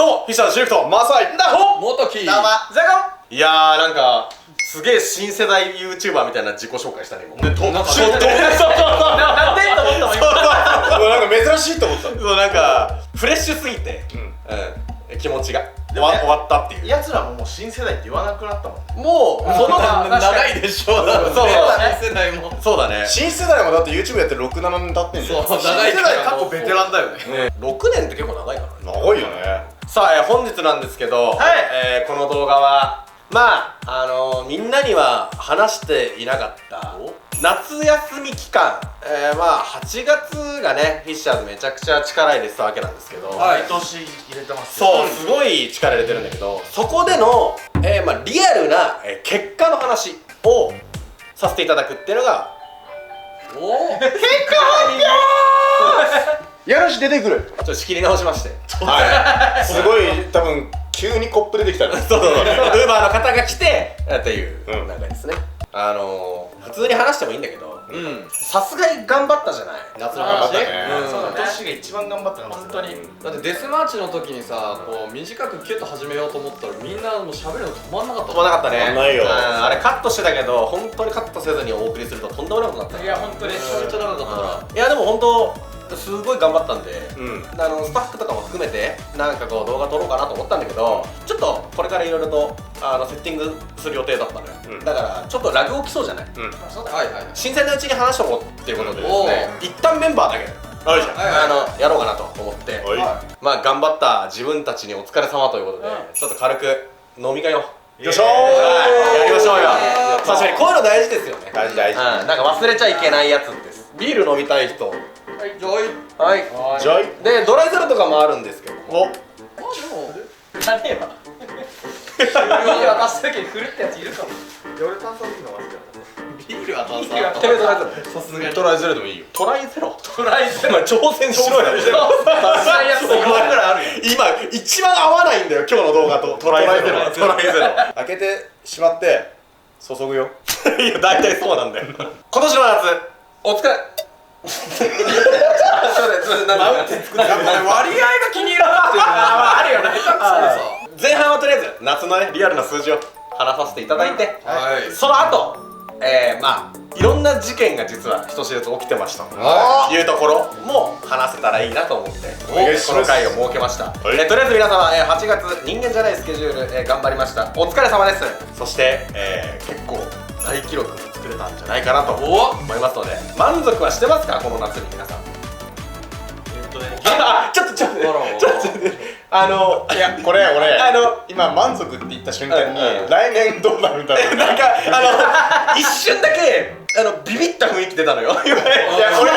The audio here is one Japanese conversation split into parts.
どうも、フィッシャーのシルクとマサイだほ元木どうもザコいやー、なんかすげえ新世代 YouTuber みたいな自己紹介したね、今。なんかそうなんでと思ったもん今。なんか珍しいと思った。そう、なんかフレッシュすぎて、気持ちが終わったっていう。やつらももう新世代って言わなくなったもん。もうその長いでしょ。そう新世代もそうだね。新世代もだって YouTube やって6、7年経ってんじゃん。そう新世代過去ベテランだよね。6年って結構長いからね。長いよね。さあ、本日なんですけど、この動画はまあみんなには話していなかった夏休み期間、まあ8月がね、フィッシャーズめちゃくちゃ力入れてたわけなんですけど、毎年入れてますよ。そう、すごい力入れてるんだけど、そこでの、まあ、リアルな、結果の話をさせていただくっていうのがやるし出てくる。ちょっと仕切り直しましてはい。すごい多分急にコップ出てきたね。そうウーバーの方が来てっていううんなんかですね、普通に話してもいいんだけど、うんさすがに頑張ったじゃない、夏の話ね。そうだね。年が一番頑張ったから本当に。だってデスマーチの時にさ、こう短くキュッと始めようと思ったらみんなもう喋るの止まんなかった止まんなかったね。止まんないよあれカットしてたけど、本当にカットせずにお送りするととんでもなくなった。いや本当にめちゃめちゃ長かった。いやでも本当すごい頑張ったんで、うん。スタッフとかも含めてなんかこう動画撮ろうかなと思ったんだけど、ちょっとこれからいろいろとセッティングする予定だったのよ、だからちょっとラグ起きそうじゃない、そうだ。はいはいはい。新鮮なうちに話しとこうっていうことでですね、一旦メンバーだけはいじゃん。はいやろうかなと思って、はまあ頑張った自分たちにお疲れ様ということで、ちょっと軽く飲み会をい。よいしょやりましょうよ。ー確かにこういうの大事ですよね。大事大事。なんか忘れちゃいけないやつです。ビール飲みたい人、じゃあはいじゃあい。でドライゼロとかもあるんですけど、お。いらねえわ。ビール渡す時に振るってやついるかも。俺炭酸水の忘れビールは炭ビールは酸てめえドライゼロさすがにトライゼロでもいいよ。トライゼロトライゼお前挑戦しろよ。ロ。そういうやつ4万ぐらいあるよ。今一番合わないんだよ、今日の動画とトライゼロ。トライゼロ。開けてしまって注ぐよ。いや大体そうなんだよ。今年の夏お疲れ。なんか割合が気に入らなくてね。あるよね。前半はとりあえず夏のねリアルな数字を話させていただいて、はいその後まあいろんな事件が実は人知れず起きてましたというところも話せたらいいなと思ってお願いしますこの回を設けました。とりあえず皆様8月人間じゃないスケジュール頑張りました。お疲れ様です。そして結構大記録作れたんじゃないかなと思いますので、満足はしてますか、この夏に皆さん。ちょっといやこれ俺あ今満足って言った瞬間に来年どうなるんだろう。なんか一瞬だけビビった雰囲気出たのよ。いや俺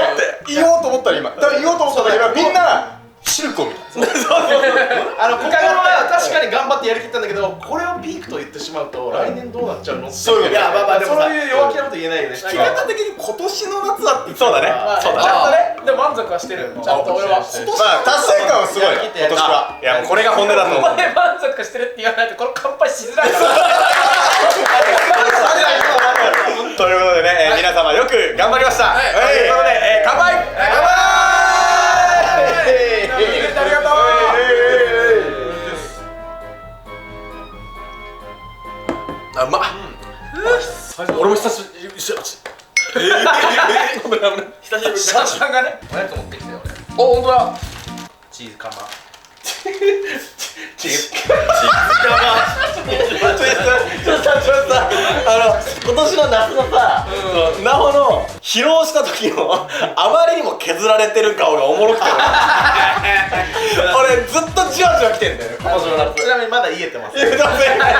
言おうと思ったら今言おうと思ったら今みんなシルクを見た。心は確かに頑張ってやりきったんだけど、これをピークと言ってしまうと来年どうなっちゃうのって。そういうこと。いやまあでもそういう弱気なこと言えないよね。聞き方的に今年の夏はってそうだね。そうちゃんとだね。ね。でも満足はしてる。ちゃんと俺は。まあ達成感はすごいな今年は。いやこれが本音だと思う。お前満足してるって言わないとこの乾杯しづらいから。ということでね、皆様よく頑張りました。ということで乾杯。ありがとう。あ、うまっ。俺も久しぶり。久しぶり。さんがね、おやつ持ってきたよ俺。お、本当だ。チーズカマ。チーズカ今年の夏のさ、ナホの披露した時のあまりにも削られてる顔がおもろくて俺ずっとじわじわ来てんだよ、今年の夏。ちなみにまだ言えてます。いやだって今年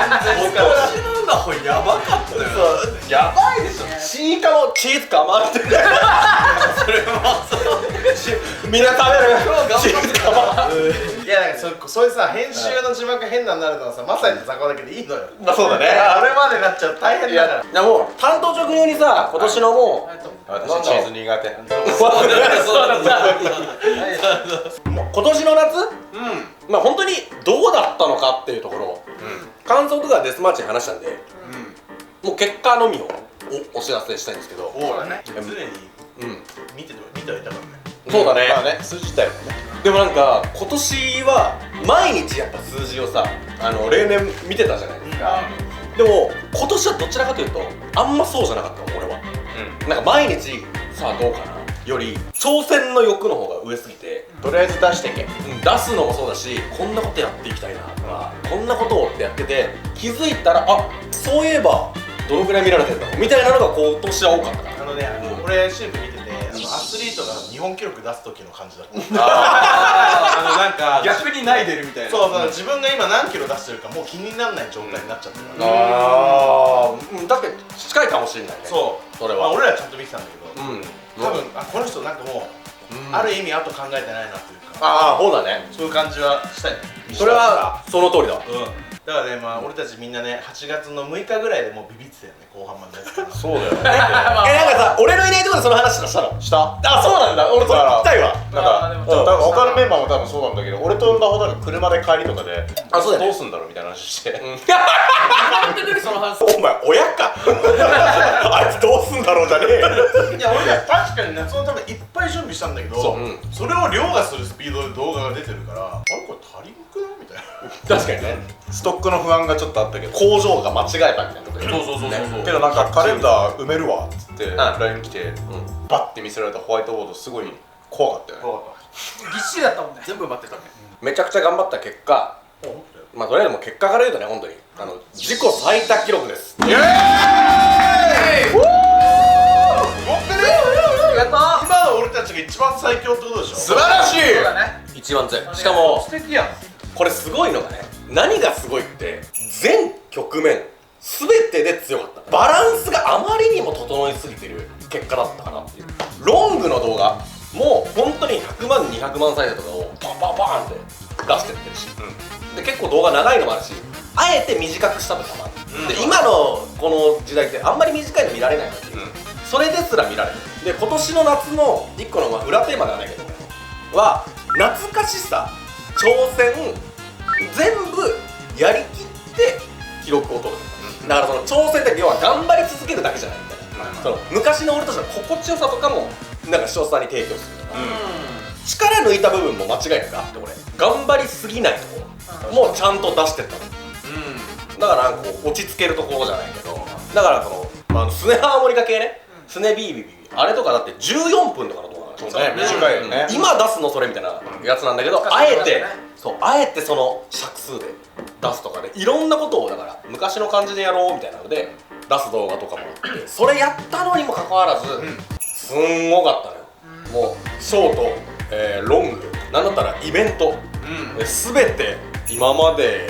のナホやばかったよ。そうやばいでしょ。チーカもチーズカマってそれもそうみんな食べるチーズカマ。いやなんかそういうさ編集の字幕変なになるのはさ、まさにザコだけでいいのよ。まあそうだね。あれまでなっちゃうと大変だから。いやもう担当直入にさ、今年のもう私チーズ苦手。今年の夏、まあ本当にどうだったのかっていうところを感想とかデスマーチに話したんで、もう結果のみをお知らせしたいんですけど、そうだね。常にうん、見てはいたからね。そうだね。まあね数字自体もね。でもなんか今年は毎日やっぱ数字をさ例年見てたじゃないですか、でも今年はどちらかというとあんまそうじゃなかったの俺は、なんか毎日さあどうかなより挑戦の欲の方が上すぎて、とりあえず出してけ。出すのもそうだし、こんなことやっていきたいなとか、こんなことをってやってて気づいたらそういえばどのぐらい見られてるんだろうみたいなのが今年は多かったから。俺シンプ見ててアスリートが日本記録出す時の感じだった。なんか逆にないでるみたいな。そうそう、自分が今何キロ出してるかもう気にならない状態になっちゃってるから。確かに近いかもしれないね。そうそれは俺らちゃんと見てたんだけど、多分この人なんかもうある意味後考えてないなっていうか、そうだね、そういう感じはしたよね。それはその通りだ。だからね、俺たちみんなね、8月の6日ぐらいでもうビビってたよね、後半まで。そうだよね。なんかさ、俺のいないところでその話したの？した。そうなんだ。俺それ聞きたいわ。なんか多分他のメンバーも多分そうなんだけど、俺と馬穂が車で帰りとかでそうだよね、どうすんだろうみたいな話して、その話。お前親か。あいつどうすんだろうじゃねえよ。いや俺ら確かに夏のためいっぱい準備したんだけど、それを凌駕するスピードで動画が出てるから、あれこれ足りんくないみたいな。確かにね。ストックの不安がちょっとあったけど、工場が間違えたみたいなことで。そうけどなんかカレンダー埋めるわっつって LINE 来て、バッて見せられたホワイトボードすごい怖かったよね。ぎっしりだったもんね。全部待ってたね。めちゃくちゃ頑張った結果、まあとりあえずもう結果から言うとね、本当に自己最多記録です。イエーイ。持ってる。やったー。今の俺たちが一番最強ってことでしょ。素晴らしい。そうだね。一番強い。しかも素敵やん。これすごいのがね、何がすごいって全局面全てで強かった。バランスがあまりにも整いすぎてる結果だったかなっていう。ロングの動画もう本当に100万200万再生とかをパンパンパンって出してってるし、で結構動画長いのもあるし、あえて短くしたとかもある、で今のこの時代ってあんまり短いの見られないのに、それですら見られる。で今年の夏の1個の裏テーマではないけどは懐かしさ、挑戦全部やりきって記録を取る。だからその挑戦って要は頑張り続けるだけじゃないみたいな、その昔の俺たちの心地よさとかもなんか視聴者に提供するとか、力抜いた部分も間違いなくあって、俺頑張りすぎないところもちゃんと出してったの。だからなんかこう落ち着けるところじゃないけど、だからこのスネハーモニカ系ね、スネビービビあれとかだって14分とかの動画なんですよね。短いよね。今出すのそれみたいなやつなんだけど、あえてその尺数で出すとかで、いろんなことをだから昔の感じでやろうみたいなので出す動画とかもあって、それやったのにもかかわらずすんごかったのよ。もうショート、ロング、なんだったらイベント、全て今まで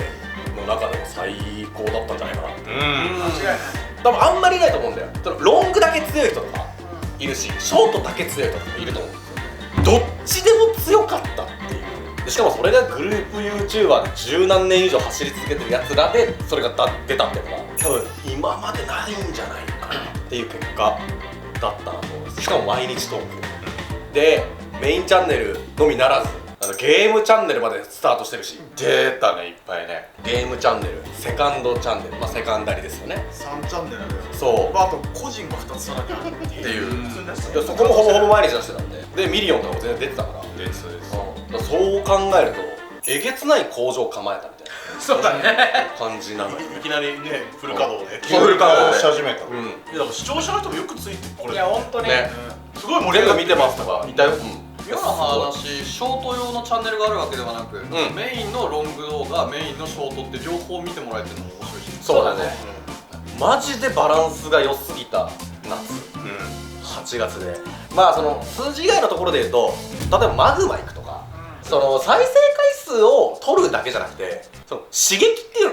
の中でも最高だったんじゃないかなって。間違いない。多分あんまりいないと思うんだよ。ロングだけ強い人とかいるし、ショートだけ強い人とかいると思うんですよ。どっちでも強かったっていう。でしかもそれがグループ YouTuber で十何年以上走り続けてるやつらでそれが出たっていうのが多分今までないんじゃないかなっていう結果だったなと思います。しかも毎日トークで、メインチャンネルのみならずゲームチャンネルまでスタートしてるし、出たね、いっぱいね。ゲームチャンネル、セカンドチャンネル、セカンダリですよね。3チャンネルあるよ。そうあと個人が2つさらにあるっていう。そこもほぼほぼ毎日出してたんで、ミリオンとかも全然出てたから、です。そう考えるとえげつない工場構えたみたいそうだね。な感じなのよ。いきなりね、フル稼働で。フル稼働でし始めた。うん、いや、だから視聴者の人もよくついてこれ。いや本当に。ね、すごい盛り上がって全部見てますとかいたよ。妙な話、ショート用のチャンネルがあるわけではなく、メインのロング動画、メインのショートって両方見てもらえてるのも面白いし。そうだね。マジでバランスが良すぎた夏、8月で、その数字以外のところで言うと、例えばマグマ行くとか、その再生回数を取るだけじゃなくて、その刺激っていう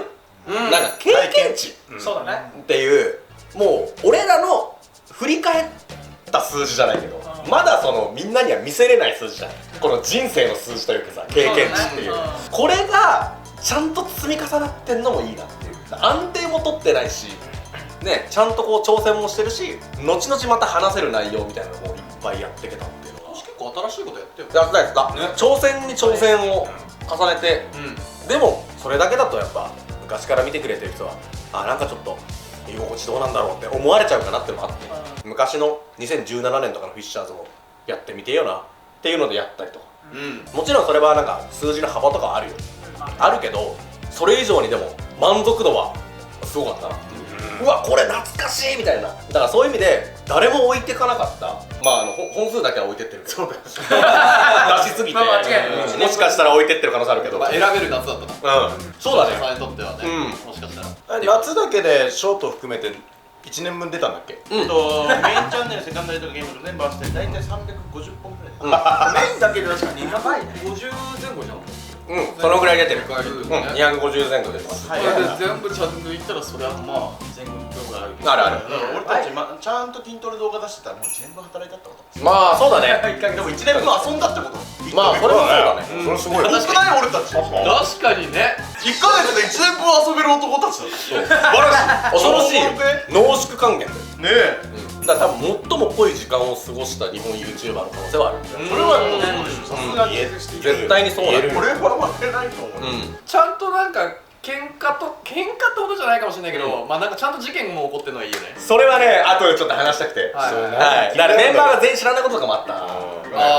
の、なんか経験値そうだね。っていう、もう俺らの振り返った数字じゃないけど、まだそのみんなには見せれない数字じゃない、この人生の数字というかさ、経験値っていう、これがちゃんと積み重なってんのもいいなっていう。安定も取ってないしね、ちゃんとこう挑戦もしてるし、後々また話せる内容みたいなのもいっぱいやっていけたっていうのは。結構新しいことやってる。やった、挑戦に挑戦を重ねて、でもそれだけだとやっぱ昔から見てくれてる人はなんかちょっと居心地どうなんだろうって思われちゃうかなっていうのもあって、昔の2017年とかのフィッシャーズもやってみてよなっていうのでやったりとか、もちろんそれはなんか数字の幅とかはあるよ、あるけど、それ以上にでも満足度はすごかったなっていう、うわこれ懐かしいみたいな。だからそういう意味で誰も置いてかなかった、まあ本数だけは置いてってるけど、そうだよ出しすぎて、間違いないもしかしたら置いてってる可能性あるけど、選べる夏だったな。そうだね。さんにとってはね、もしかしたら夏だけでショート含めて1年分出たんだっけ？メインチャンネルセカンダリーとかゲームの全部合わせて大体350本くらい、メインだけで確かに250前後じゃん。そのぐらい出てる。250 250前後出てます。これで全部ちゃんと抜いたらそれはまあ全部ぐらいあるけど、あるある。俺たち、ちゃんと筋トレ動画出してたらもう全部働いたってこと。まあそうだね。でも1年分遊んだってこと。まあそれもそうだね。それすごい。少ない俺たち。確かにね。1ヶ月で1年分遊べる男たちだ。恐ろしいよ。濃縮還元だよ。ねえ。だから多分最も濃い時間を過ごした日本 YouTuber の可能性はあるんだよ。それはもうそうでしょ。さすがに絶対にそうだよ。これは負けないと思う。ちゃんとなんか喧嘩ってほどじゃないかもしれないけど、まあなんかちゃんと事件も起こってるのはいいよね。それはね、あとでちょっと話したくて。はいはい。だからメンバーが全員知らないこととかもあった。あ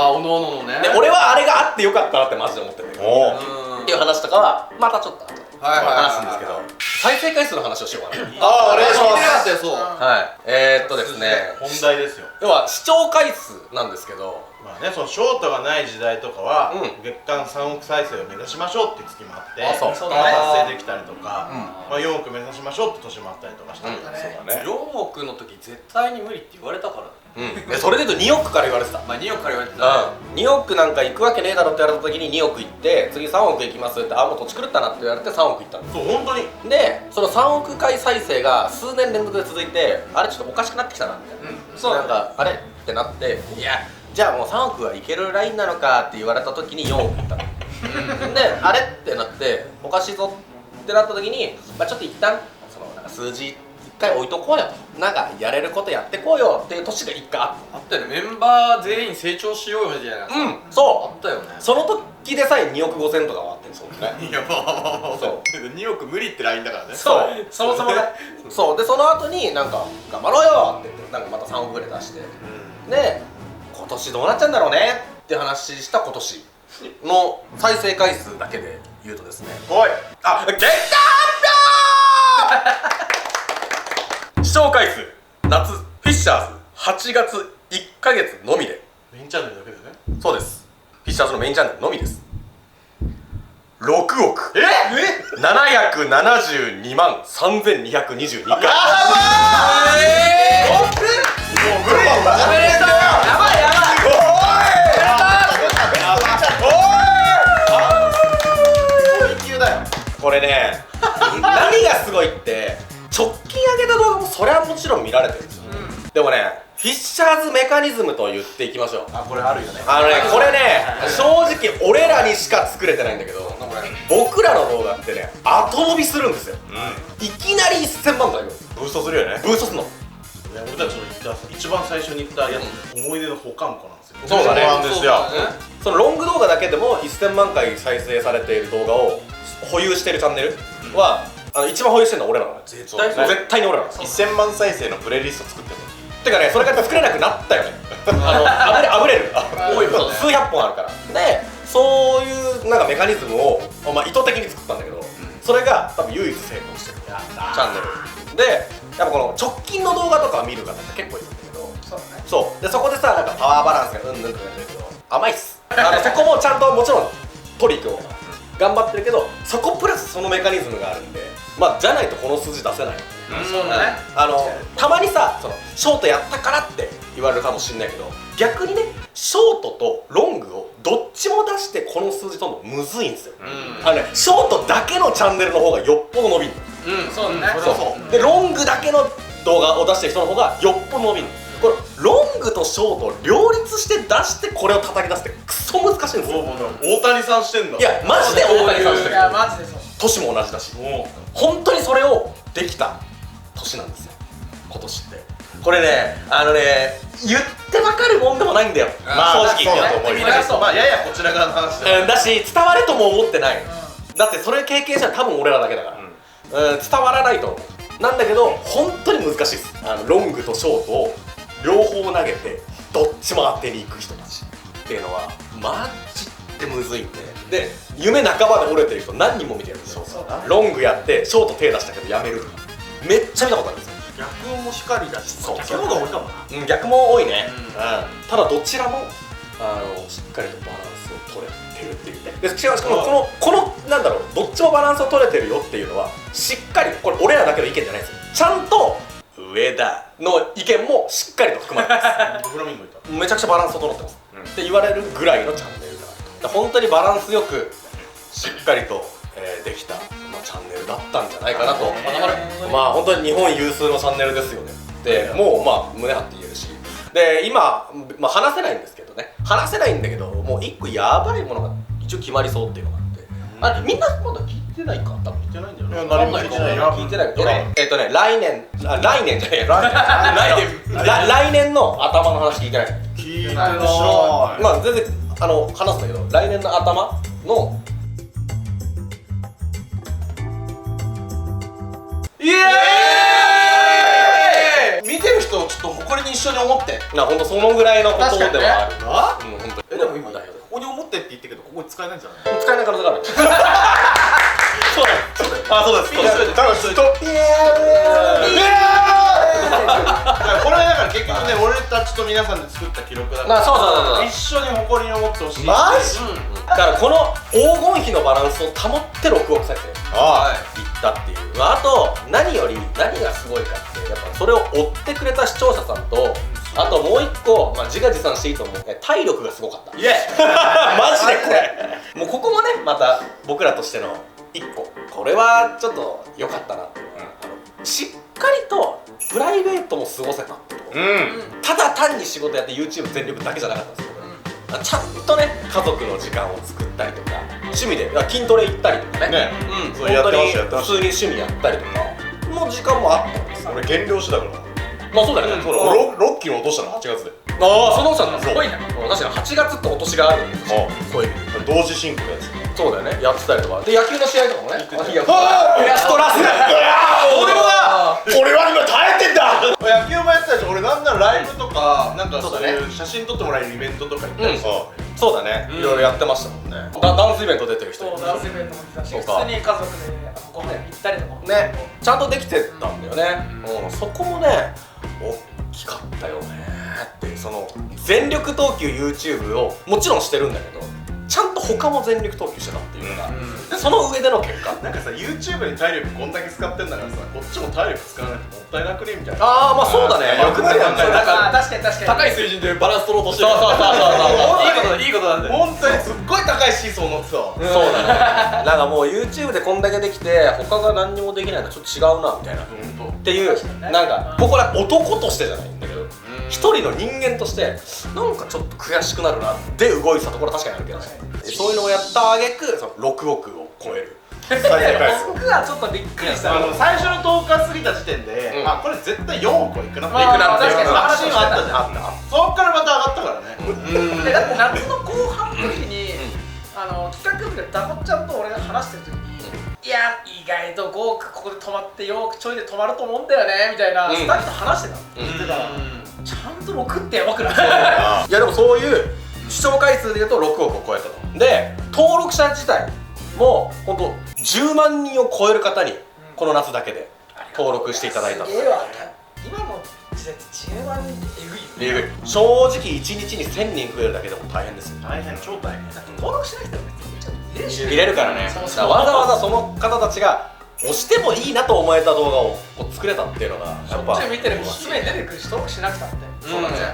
あ、おのおののね。で、俺はあれがあってよかったなってマジで思ってるんだけど。っていう話とかはまたちょっと後で話すんですけど、再生回数の話をしようかな。ああ、お願いし聞いてなかまったよ、そう。はい。ですね、本題ですよ。要は視聴回数なんですけど、まあね、そのショートがない時代とかは、うん月間3億再生を目指しましょうっていう月もあって、あそうそれが達成できたりとか、まあ、4億目指しましょうって年もあったりとかして、そうだね。 4億の時絶対に無理って言われたから。でそれで言うと2億から言われてた。まあ2億から言われてた。 2億なんか行くわけねえだろって言われた時に2億行って次3億行きますって、あもう土地狂ったなって言われて3億行ったの。そう本当にでその3億回再生が数年連続で続いて、あれちょっとおかしくなってきたなみたいな、そうなんかあれってなって、いやじゃあもう3億はいけるラインなのかって言われた時に4億いったのであれってなっておかしいぞってなった時に、まあ、ちょっと一旦そのなんか数字一回置いとこうよと、なんかやれることやってこうよっていう年が一回あっあったよね、メンバー全員成長しようよみたいな。た。そあったよね。うその時でさえ2億5千とかはあってんそうね。いやまあそう2億無理ってラインだからね。そうそもそもね。そうでその後になんか頑張ろうよって言ってなんかまた3億ぐらい出して、で今年どうなっちゃうんだろうねって話した今年の再生回数だけで言うとですね、おいあ結果発表視聴回数夏フィッシャーズ8月1ヶ月のみで、メインチャンネルだけでね。そうです、フィッシャーズのメインチャンネルのみです、6億772万3222回。もう無理やばいやばい。これね何がすごいって直近上げた動画もそれはもちろん見られてるんですよ、でもねフィッシャーズメカニズムと言っていきましょう。あ、これあるよね。これね正直俺らにしか作れてないんだけど、僕らの動画ってね後伸びするんですよ、いきなり1000万回ブーストするよね。ブーストするの俺たちの言った一番最初に言ったやつ、思い出の保管庫なんですよ。そうだね。そうなんですよ。そのロング動画だけでも1000万回再生されている動画を保有しているチャンネルは、一番保有してるのは俺らなの。絶対に俺らなんですよ。1000万再生のプレイリスト作ってる。てかね、それが作れなくなったよね。あぶれる多いもんね。数百本あるからで、そういうなんかメカニズムを、まあ、意図的に作ったんだけど、それが多分唯一成功してるチャンネルで、やっぱこの直近の動画とかを見る方って結構いるんだけど、そうでそこでさ、なんかパワーバランスがうんぬんとかやってるけど甘いっす。そこもちゃんともちろん取り行こう頑張ってるけど、そこプラスそのメカニズムがあるんで、まあじゃないとこの数字出せない。そうだね。たまにさ、そのショートやったからって言われるかもしれないけど、逆にねショートとロングをどっちも出してこの数字取るのむずいんですよ。ショートだけのチャンネルの方がよっぽど伸びるの。そうだね。そうでロングだけの動画を出してる人の方がよっぽど伸びるの。これロングとショートを両立して出してこれを叩き出すってクソ難しいんですよ。大谷さんしてんだ。いやマジで大谷さんしてる。いやマジでそう。年も同じだし、本当にそれをできた年なんですよ今年って。これね言ってわかるもんでもないんだよ、まあ正直そうだと思います。まあややこちら側の話だよ。だし伝わるとも思ってない、だってそれ経験したら多分俺らだけだから、伝わらないと思う。なんだけど本当に難しいです。ロングとショートを両方投げてどっちも当てにいく人たちっていうのはマジってむずいんで、夢半ばで折れてる人何人も見てるんですよ。ロングやってショート手出したけどやめるとかめっちゃ見たことあるんですよ。逆音も光だし、そう逆の方が多いかもな。逆も多いね、ただどちらもしっかりとバランスを取れてるっていうね。でしかもこのなんだろう、どっちもバランスを取れてるよっていうのはしっかり、これ俺らだけの意見じゃないですよ、ちゃんと上田の意見もしっかりと含まれてますフラミンゴいた。めちゃくちゃバランス整ってます、って言われるぐらいのチャンネルだと。本当にバランスよくしっかりと、できた、チャンネルだったんじゃないかなと。まあ本当に日本有数のチャンネルですよね。でもう胸張って言えるし、で今、話せないんですけどね、話せないんだけど、もう一個やばいものが一応決まりそうっていうのがあって、みんなまだ聞いてないか、多分聞いてないんだよね。何も聞いてないよ。聞いてないけど、来年じゃねえ来年の頭の話聞いてない。聞いてない。まあ全然話すんだけど、来年の頭のイエーイ。見てる人をちょっと誇りに一緒に思って。本当そのぐらいのことではある。本当に。でも今ここに思ってって言ったけど、ここに使えないんじゃない？使えない可能性がある。そうだよ。そうです。多分人これだから結局ね、俺たちと皆さんで作った記録だから、そう一緒に誇りに思ってほしい。マジ？だからこの黄金比のバランスを保って6億再生いったっていう。あと何より何がすごいかって、やっぱそれを追ってくれた視聴者さんと、あともう一個、自画自賛していいと思う、体力がすごかった。イエーマジでこれもうここもね、また僕らとしての一個、これはちょっと良かったなっていうのは、しっかりとプライベートも過ごせたってこと、ただ単に仕事やって YouTube 全力だけじゃなかったんですけど、ちゃんとね家族の時間を作ったりとか、趣味で筋トレ行ったりとかね、そうやってました。普通に趣味やったりとかの時間もあったんですよ。俺減量してたから。まあそうだよね。6キロ落としたの8月で。ああ、その落ちたんだ。すごいな。確かに8月ってお年があるんですよ。そういう意味で同時進行のやつ。そうだよね。やってたりとかで、野球の試合とかもね。ストラス。俺は今耐えてんだ。野球もやってたし、俺なんならライブとかなんかそういう写真撮ってもらえるイベントとか行ったりさ。そうだね。いろいろやってましたもんね。ダンスイベント出てる人。そう、ダンスイベントも行ってたし、普通に家族でここで行ったりとかもね、ちゃんとできてたんだよね。そこもね、大きかったよねって。その全力投球 YouTube をもちろんしてるんだけど、ちゃんと他も全力投球してたっていうのが、でその上での結果。なんかさ、 YouTube に体力こんだけ使ってんだからさ、こっちも体力使わないともったいなくねみたいな。ああ、まあそうだね。よく考えたら確かに高い水準でバランス取ろうとしてる。いいことなんだよ。本当にすっごい高いシーソー乗ってたわ。そうだね。なんかもう YouTube でこんだけできて他が何にもできないのはちょっと違うなみたいなっていう、なんかここら男としてじゃないんだけど、一人の人間としてなんかちょっと悔しくなるなって動いてたところは確かにあるけどね。そういうのをやった挙句、その6億を超える再生回数。僕はちょっとびっくりした。最初の10日過ぎた時点で、あ、これ絶対4億はいくなっていくなっていう確信はあったじゃん。そっからまた上がったからね。でだって夏の後半の時に企画部でダコちゃんと俺が話してる時に、いや意外と5億ここで止まって4億ちょいで止まると思うんだよねみたいなスタッフと話してたの。言ってたらちゃんと6ってやばくない？いやでもそういう視聴回数でいうと6億を超えたと。で登録者自体も本当10万人を超える方にこの夏だけで登録していただいたと。すげえわ。今の時代って10万人ってえぐいよね。正直1日に1000人増えるだけでも大変ですよ。大変、超大変。登録しなくても別に見れるからね。だからわざわざその方たちが押してもいいなと思えた動画を作れたっていうのがやっぱ見てる人目出てくるし登録しなくたってそうなんですよ。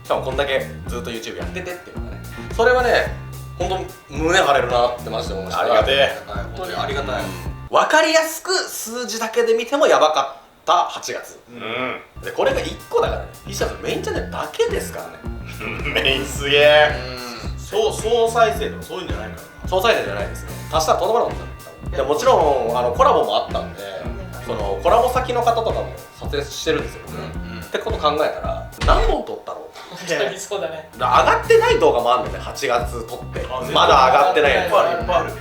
しかもこんだけずっと YouTube やっててっていうのがね、それはね本当胸張れるなってマジで思いました。ありがてえ。本当にありがたい。分かりやすく数字だけで見てもやばかった8月。でこれが1個だからね。フィッシャーズメインチャンネルだけですからね。メインすげえ。総再生とかそういうんじゃないからな。総再生じゃないですね。足したらとんでもないことになった。でもちろんコラボもあったんで、そのコラボ先の方とかも撮影してるんですよ。ってこと考えたら何本撮ったろう。本当にそうだね。上がってない動画もあるんだよね。8月撮ってまだ上がってないやついっぱいあるいっぱいある。す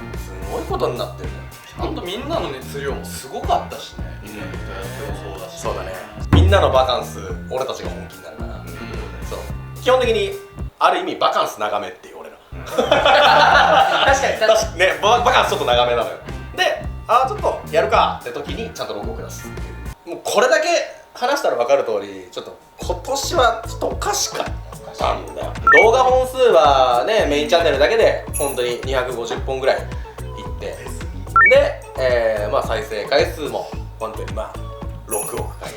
ごいことになってるんだよ。ちゃんとみんなの熱量もすごかったしね。そうだし。そうだね。みんなのバカンス俺たちが本気になるから、そう基本的にある意味バカンス長めっていう俺ら、確かに確かにね、バカンスちょっと長めなのよ。で、ちょっとやるかって時にちゃんとログを出すっていう。もうこれだけ話したら分かる通り、ちょっと今年はちょっとおかしかったんだよ。動画本数はね、メインチャンネルだけで本当に250本ぐらいいって、で、まあ再生回数も本当にまあ6億回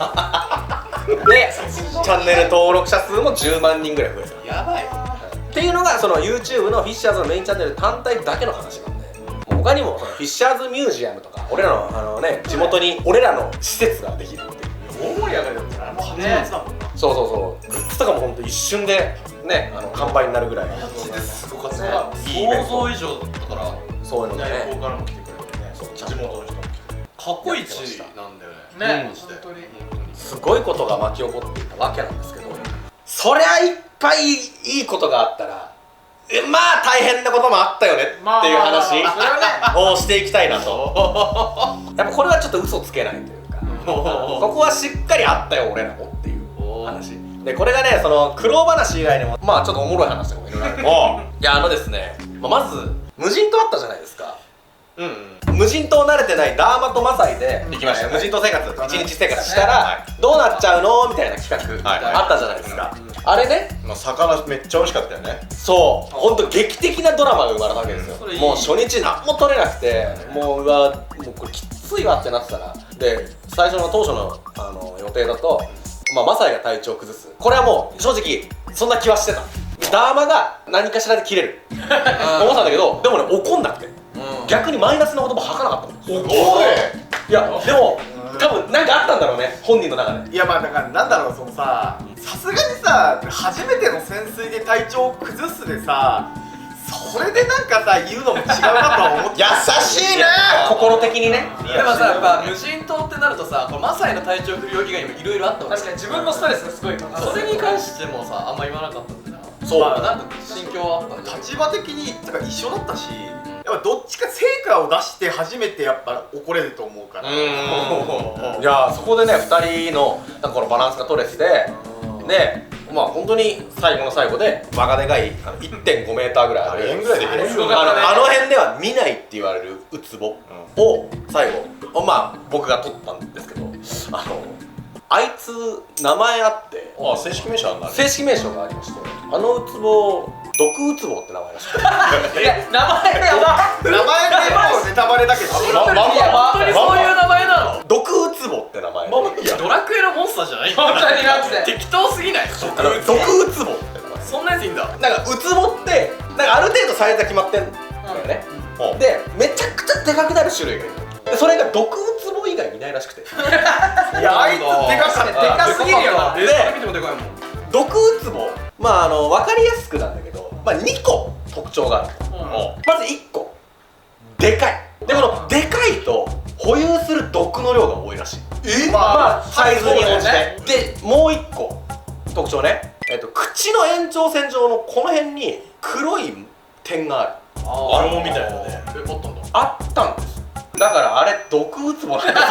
で、チャンネル登録者数も10万人ぐらい増えた。やばいっていうのがその YouTube のフィッシャーズのメインチャンネル単体だけの話なんで、もう他にもそのフィッシャーズミュージアムとか俺らの地元に俺らの施設ができるっていう。大盛り上がりだったらもう8月だもんな。そうそうそう、グッズとかもほんと一瞬でね完売になるぐらいすごかったね。想像以上だったからかそういうのが内ね向からも来てくれてね、地元の人も来てっこいい地なんだよね。ね、マジで本当にすごいことが巻き起こっていたわけなんですけど、そりゃいっぱいいいことがあったらまあ大変なこともあったよねっていう話それはねをしていきたいなと。やっぱこれはちょっと嘘つけないというか、ここはしっかりあったよ俺らもっていう話で、これがねその苦労話以外にもまあちょっとおもろい話とかもいろいろある。いやですね、まず無人島あったじゃないですか。無人島慣れてないダーマとマサイで行きましたね無人島生活1日生活したらどうなっちゃうのみたいな企画あったじゃないですか。あれね、まあ魚めっちゃ美味しかったよね。そうほんと劇的なドラマが生まれたわけですよ。それいいもう初日何も撮れなくて、もうもうこれきついわってなってたら、で最初の当初の予定だとマサイが体調崩す、これはもう正直そんな気はしてた。ダーマが何かしらで切れる思ってたんだけど、でもね怒んなくて、逆にマイナスな言葉吐かなかったの。すごい。いやでも多分なんかあったんだろうね、本人の中で。いやまあだからなんだろう、そのさすがにさ初めての潜水で体調を崩すでさ、それでなんかさ言うのも違うなとは思って優しいね。心的にね。でもさ、やっぱ無人島ってなるとさ、このマサイの体調不良以外にもいろいろあったわけ。確かに自分のストレスがすごいからそれに関してもさ、あんま言わなかったんだよな。そうまあなんか心境はあったんだよ。立場的にとか一緒だったし、やっぱどっちか成果を出して初めてやっぱ怒れると思うから。いやそこでね2人のなんかこのバランスが取れてて、でまあ本当に最後の最後でバカでかい1.5 メーターぐらいある大変ぐらいできる。あの辺では見ないって言われるウツボを最後まあ僕が取ったんですけど、あいつ名前あって、正式名称あんだね。正式名称がありまして、あのウツボ毒ウツボって名前らしくていや名前やば名前でもうネタバレだけど。いや本当にそういう名前なの？毒ウツボって名前で、ドラクエのモンスターじゃない？本当になんて適当すぎない？毒ウツボって名前。そんなやついいんだ。なんかウツボってなんかある程度サイズが決まってんだよね、でめちゃくちゃでかくなる種類がいる。でそれが毒ウツボ以外いないらしくて、いやあいつでかかった。でかすぎるよ。でそれ見てもでかいもん。毒ウツボまあ分かりやすくなんだけど、まあ2個特徴がある。まず1個でかい。でこのでかいと保有する毒の量が多いらしい。まあサイズに応じて。でもう1個特徴ね、口の延長線上のこの辺に黒い点がある。アロモみたいなね。あったんだ。あったんですよ。だからあれ毒ウツボなんですよ。め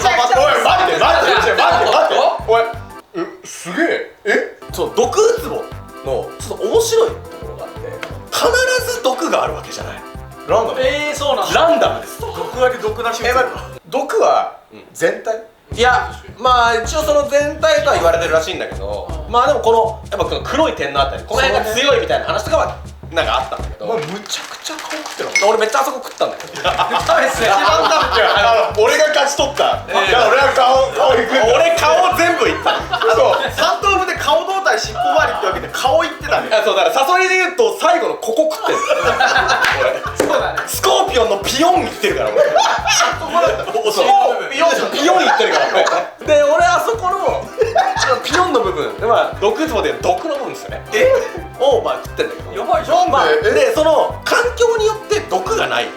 ちゃくちゃ。おい待っておいすげえ。そう毒ウツボのちょっと面白いところがあって、必ず毒があるわけじゃない。ランダム。そうなんだ。ランダムです。毒あり毒なし。毒は全体。いやまあ一応その全体とは言われてるらしいんだけど、まあでもこのやっぱこの黒い点のあたり、この辺が強いみたいな話とかはなんかあったんだけど、むちゃくちゃ顔食ってる。俺めっちゃあそこ食ったんだけどダメっすね。一番食べちゃう。俺が勝ち取った。じゃあ俺は顔いくんだ。俺顔全部いったそう3頭分で顔胴体尻尾周りってわけで顔いってたね。そうだからサソリで言うと最後のここ食ってるそうだね。スコーピオンのピヨンいってるから俺そうピヨンいってるから俺で俺あそこのピヨンの部分でまあ毒ウツボで毒の部分ですよねをまあ食ってんだけど、やばいじゃん。まあでその環境によって毒がないで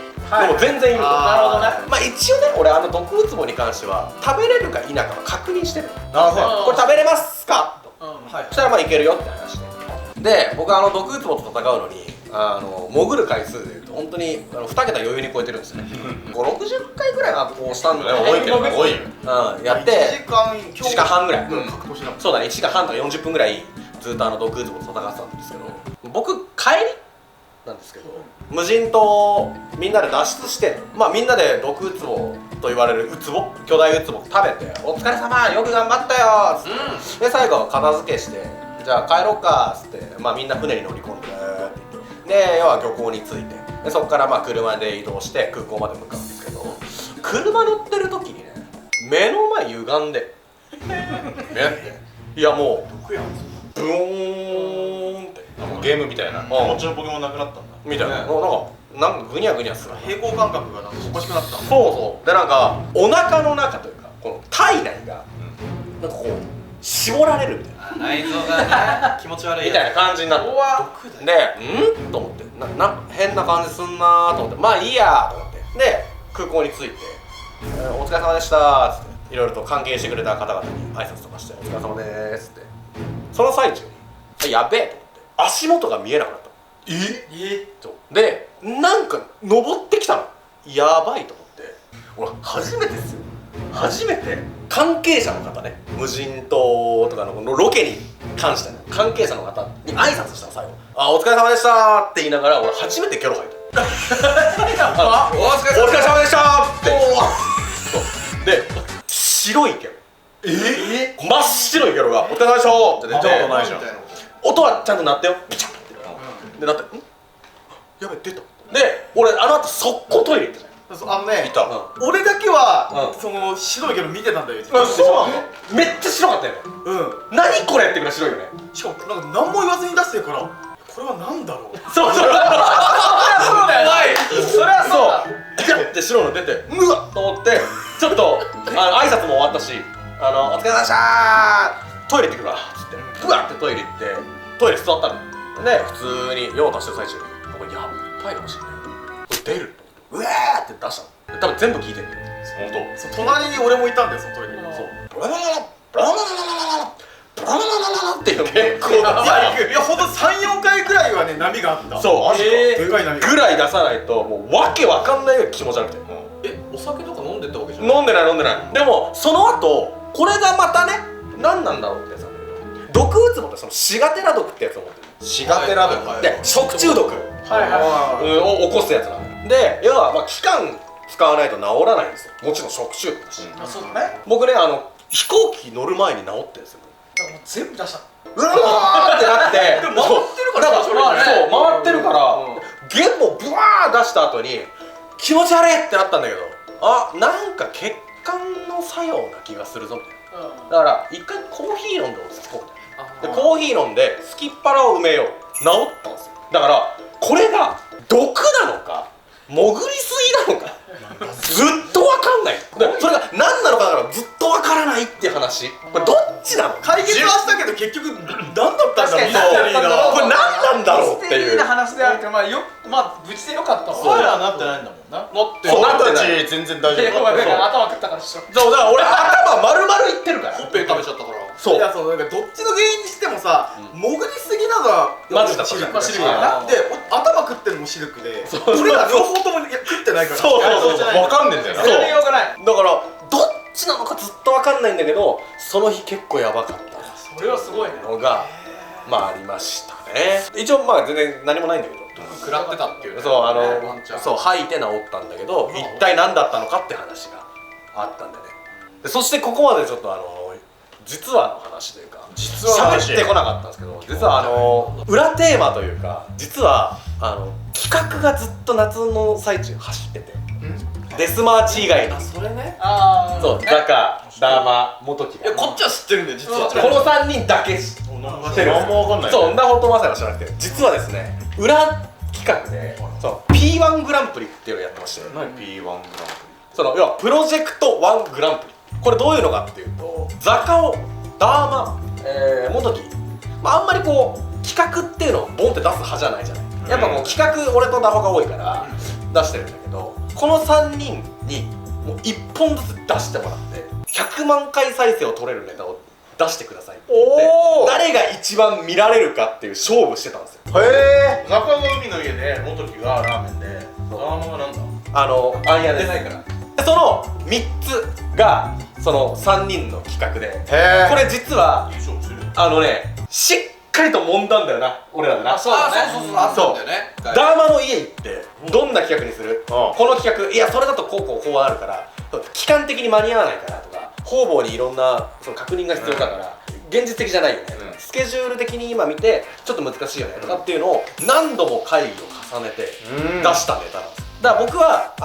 も全然いると。なるほどね。まあ一応ね俺毒ウツボに関しては食べれるか否かは確認してる。あ、そう。これ食べれますかと。はい。そしたらまあいけるよって話で、僕は毒ウツボと戦うのに潜る回数でいうと本当に2桁余裕に超えてるんですよね。60回ぐらいはこうしたんだよね。多いけど多いよ。やって1時間半ぐらい、格闘しなそうだね、1時間半とか40分ぐらいずっと毒ウツボと戦ってたんですけど、僕帰りなんですけど、無人島をみんなで脱出して、まあみんなで毒ウツボと言われるウツボ、巨大ウツボ食べて、お疲れ様、よく頑張ったよっつって、で最後は片付けして、じゃあ帰ろうかっつって、まあみんな船に乗り込んでで、要は漁港に着いて、でそこからまあ車で移動して空港まで向かうんですけど、車乗ってる時にね、目の前歪んでいやもうブーンってゲームみたいな、もちろんポケモンなくなったんだみたいな、なんかグニャグニャする。平行感覚がなんかおかしくなった。そうで、なんかお腹の中というかこの体内がなんかこう絞られるみたいな内臓がね気持ち悪いみたいな感じになって、でと思って、変な感じすんなと思って、まあいいやと思って、で空港に着いて、お疲れ様でしたっつっていろいろと関係してくれた方々に挨拶とかして、お疲れ様でーすって、その最中にやべえと思って足元が見えなくなった。でなんか登ってきたの、やばいと思って、俺初めてですよ、初めて関係者の方ね、無人島とかのロケに関してね、関係者の方に挨拶したの最後、お疲れ様でしたって言いながら、俺初めてゲロ吐いた。お疲れ様でしたってそうで、白いゲロ、真っ白いゲロがお疲れ様でしたって出て、音はちゃんと鳴ったよ、ピチャッでなって、やべ出た。で俺あの後速攻トイレ行ったじゃん。いた、俺だけはその白いけど見てたんだよ。そうなの、めっちゃ白かったよね。何これってぐらい白いよね。しかもなんか何も言わずに出してるから、これは何だろう。そうそうだよ、そりゃそうピャッて白の出て、うわっと思って、ちょっと挨拶も終わったし、お疲れ様でしたー、トイレ行ってくるわっつって、ブワッてトイレ行って、トイレ座ったので、普通に用を足してる最中に、これやばいかもしれない、これ出る、うわーって出したの、多分全部聞いてる。本当。そう、隣に俺もいたんだよ、そのトイレに。そう、ブララララブラララララブララララっていう結構いやほんと 3,4 回ぐらいはね、波があった。そう、でかい波ぐらい出さないともうわけわかんないぐらい気持ち悪くて、お酒とか飲んでたわけじゃない？飲んでないでもその後これがまたね、何なんだろうってやつなんだけど、毒ウツボってそのシガテラ毒ってやつを持ってる。シガテラ毒で食中毒を起こすやつなんだよ。で要はまあ期間使わないと治らないんですよ、もちろん食中毒だし。そうだね。僕ね、飛行機乗る前に治ってるんですよ。だからもう全部出した。うわーってなって回ってるから、そう回ってるから、ゲンもブワー出した後に気持ち悪いってなったんだけど、なんか血管の作用な気がするぞみたいな。だから一回コーヒー飲んで落ち着こうみたいな。でコーヒー飲んですきっ腹を埋めよう、治ったんですよ。だからこれが毒なのか潜りすぎなのかずっと分かんない。でそれが何なのかだからずっと分からないっていう話。これどっちなの？解決はしたけど結局何だったんだろう。これ何なんだろうっていう。ミステリーな話であるけど、まあ無事でよかったわ。そうはなってないんだもんな。そうなってない。全然大丈夫。頭食ったから一緒。そうだから俺頭丸々いってるから。ほっぺ食べちゃったから。そう。いや、そうなんかどっちの原因にしてもさ、潜りすぎなのはマジだ。シルクマジだ。で、頭食ってるのもシルクで、俺ら両方とも食ってないから。そう分かんねえんだよな。やりようがない。だからどっちなのかずっと分かんないんだけど、その日結構やばかったそれはすごいね。のがまあありましたね。一応まあ全然何もないんだけど、食らってたっていうね。そうワンちゃんそう吐いて治ったんだけど、一体何だったのかって話があったんでね。でそしてここまでちょっと実はの話というか喋ってこなかったんですけど、実は裏テーマというか、実は企画がずっと夏の最中走ってて、デスマーチ以外にそれね。そうザカ、ダーマ、モトキが、こっちは知ってるんだよ実は。この3人だけ知ってる。何もわかんない。そう、んなほんとまさか知らなくて、実はですね、裏企画でP1 グランプリっていうのをやってまして、何 P1 グランプ要はプロジェクト1グランプリ。これどういうのかっていうと、ザカオ、ダーマ、モトキ、あんまりこう企画っていうのをボンって出す派じゃないじゃない。やっぱこう企画俺とダホが多いから出してるんだけど、この3人にもう1本ずつ出してもらって100万回再生を取れるネタを出してくださいって言って、誰が一番見られるかっていう勝負してたんですよ。へえ。中野海の家で元木がラーメンで、ダーマがなんだ。あんやです。でその3つがその3人の企画で、これ実はしっかりと揉んだんだよな俺らでな。あそうだねそうあったんだよね。ダーマの家行ってどんな企画にする、この企画いやそれだとこうあるから期間的に間に合わないからとか方々にいろんなその確認が必要だから、現実的じゃないよね、スケジュール的に今見てちょっと難しいよねとかっていうのを何度も会議を重ねて出したネタなんです。だから僕は